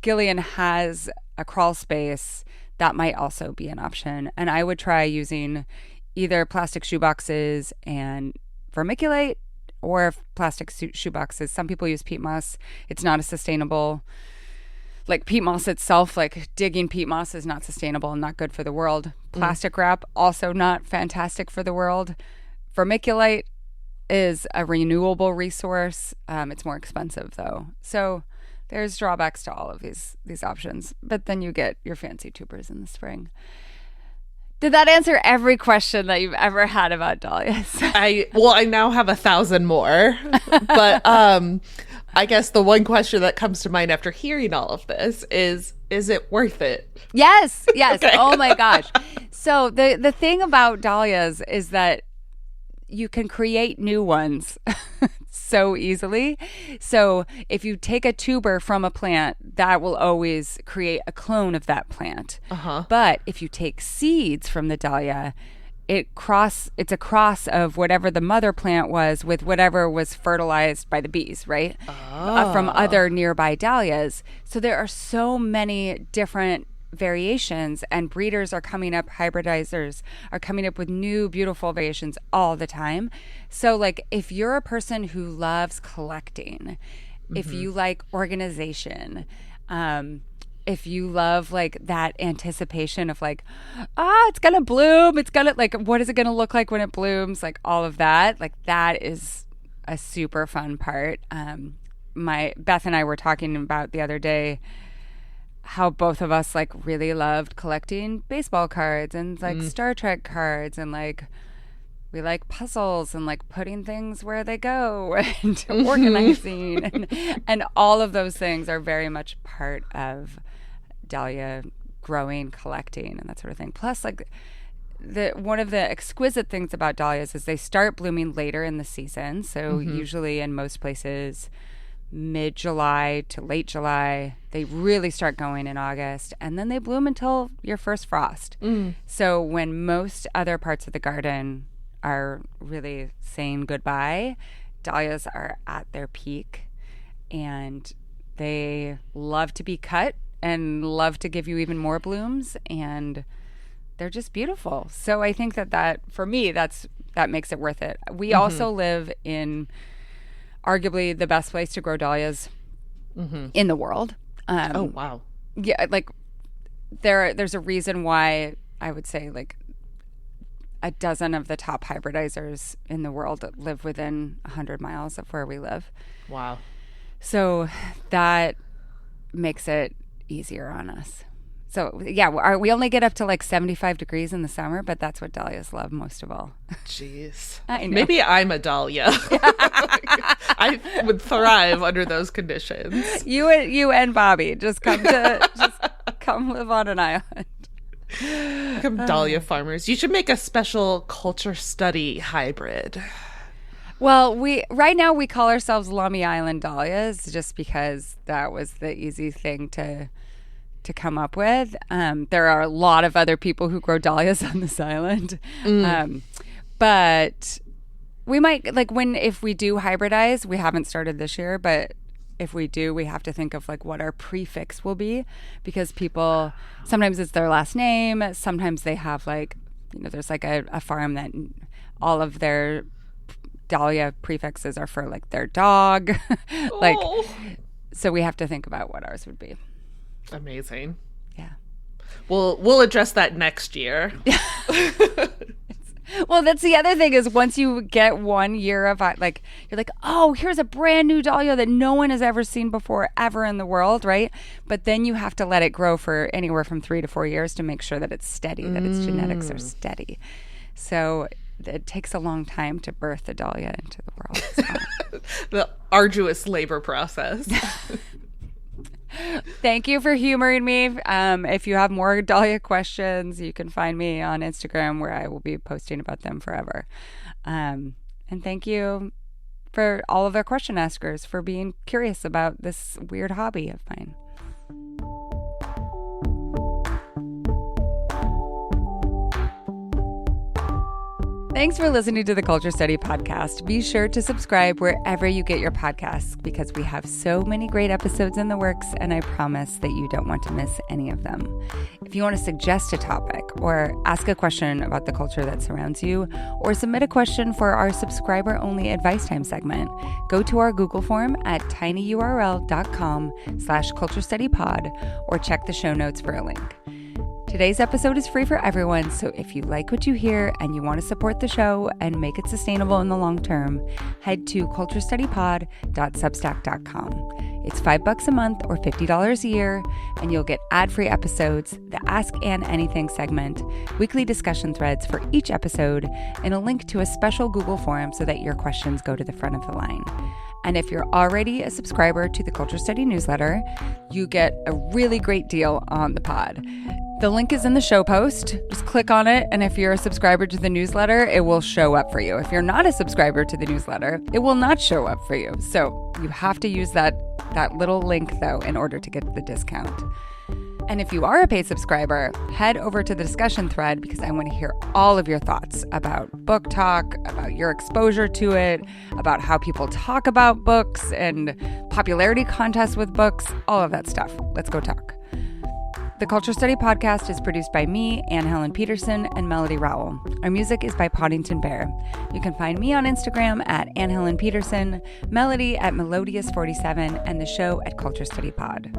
Gillian has a crawl space, that might also be an option. And I would try using either plastic shoeboxes and vermiculite or plastic shoeboxes. Some people use peat moss. It's not as sustainable. Like peat moss itself, like digging peat moss is not sustainable and not good for the world. Plastic wrap, also not fantastic for the world. Vermiculite is a renewable resource. It's more expensive though. So there's drawbacks to all of these options. But then you get your fancy tubers in the spring. Did that answer every question that you've ever had about dahlias? I now have 1,000 more. But I guess the one question that comes to mind after hearing all of this is it worth it? Yes. Okay. Oh my gosh. So the thing about dahlias is that you can create new ones so easily. So if you take a tuber from a plant, that will always create a clone of that plant. But if you take seeds from the dahlia, it's a cross of whatever the mother plant was with whatever was fertilized by the bees, right? From other nearby dahlias. So there are so many different variations, and breeders are coming up, hybridizers are coming up with new beautiful variations all the time. So like if you're a person who loves collecting, if you like organization, if you love like that anticipation of like, it's gonna bloom, it's gonna, like, what is it gonna look like when it blooms, like all of that, like that is a super fun part. Beth and I were talking about the other day how both of us like really loved collecting baseball cards and like Star Trek cards, and like we like puzzles and like putting things where they go and organizing and all of those things are very much part of dahlia growing, collecting, and that sort of thing. Plus, like one of the exquisite things about dahlias is they start blooming later in the season. So usually in most places mid-July to late July. They really start going in August, and then they bloom until your first frost. So when most other parts of the garden are really saying goodbye, dahlias are at their peak, and They love to be cut and love to give you even more blooms, and they're just beautiful. So I think that for me, that makes it worth it. We also live in arguably the best place to grow dahlias in the world. Oh, wow. Yeah, like there's a reason why I would say like a dozen of the top hybridizers in the world live within 100 miles of where we live. Wow. So that makes it easier on us. So yeah, we only get up to like 75 degrees in the summer, but that's what dahlias love most of all. Jeez. I know. Maybe I'm a dahlia. I would thrive under those conditions. You and Bobby just come live on an island. Come dahlia farmers. You should make a special culture study hybrid. Well, right now we call ourselves Lummi Island Dahlias just because that was the easy thing to come up with. There are a lot of other people who grow dahlias on this island. But we might, if we do hybridize, we haven't started this year, but if we do, we have to think of like what our prefix will be, because people, sometimes it's their last name. Sometimes they have there's like a farm that all of their dahlia prefixes are for like their dog. So we have to think about what ours would be. Amazing. Yeah. We'll address that next year. Well, that's the other thing is once you get 1 year of you're like, oh, here's a brand new dahlia that no one has ever seen before ever in the world, right? But then you have to let it grow for anywhere from 3 to 4 years to make sure that it's steady, that its genetics are steady. So it takes a long time to birth a dahlia into the world. The arduous labor process. Thank you for humoring me. If you have more dahlia questions, you can find me on Instagram where I will be posting about them forever. And thank you for all of our question askers for being curious about this weird hobby of mine. Thanks for listening to the Culture Study Podcast. Be sure to subscribe wherever you get your podcasts because we have so many great episodes in the works, and I promise that you don't want to miss any of them. If you want to suggest a topic or ask a question about the culture that surrounds you, or submit a question for our subscriber-only advice time segment, go to our Google form at tinyurl.com/culturestudypod or check the show notes for a link. Today's episode is free for everyone, so if you like what you hear and you want to support the show and make it sustainable in the long term, head to culturestudypod.substack.com. It's $5 a month or $50 a year, and you'll get ad-free episodes, the Ask Ann Anything segment, weekly discussion threads for each episode, and a link to a special Google form so that your questions go to the front of the line. And if you're already a subscriber to the Culture Study newsletter, you get a really great deal on the pod. The link is in the show post. Just click on it, and if you're a subscriber to the newsletter, it will show up for you. If you're not a subscriber to the newsletter, it will not show up for you. So you have to use that little link, though, in order to get the discount. And if you are a paid subscriber, head over to the discussion thread because I want to hear all of your thoughts about BookTok, about your exposure to it, about how people talk about books and popularity contests with books, all of that stuff. Let's go talk. The Culture Study Podcast is produced by me, Anne Helen Peterson, and Melody Rowell. Our music is by Poddington Bear. You can find me on Instagram at Anne Helen Peterson, Melody at Melodious47, and the show at Culture Study Pod.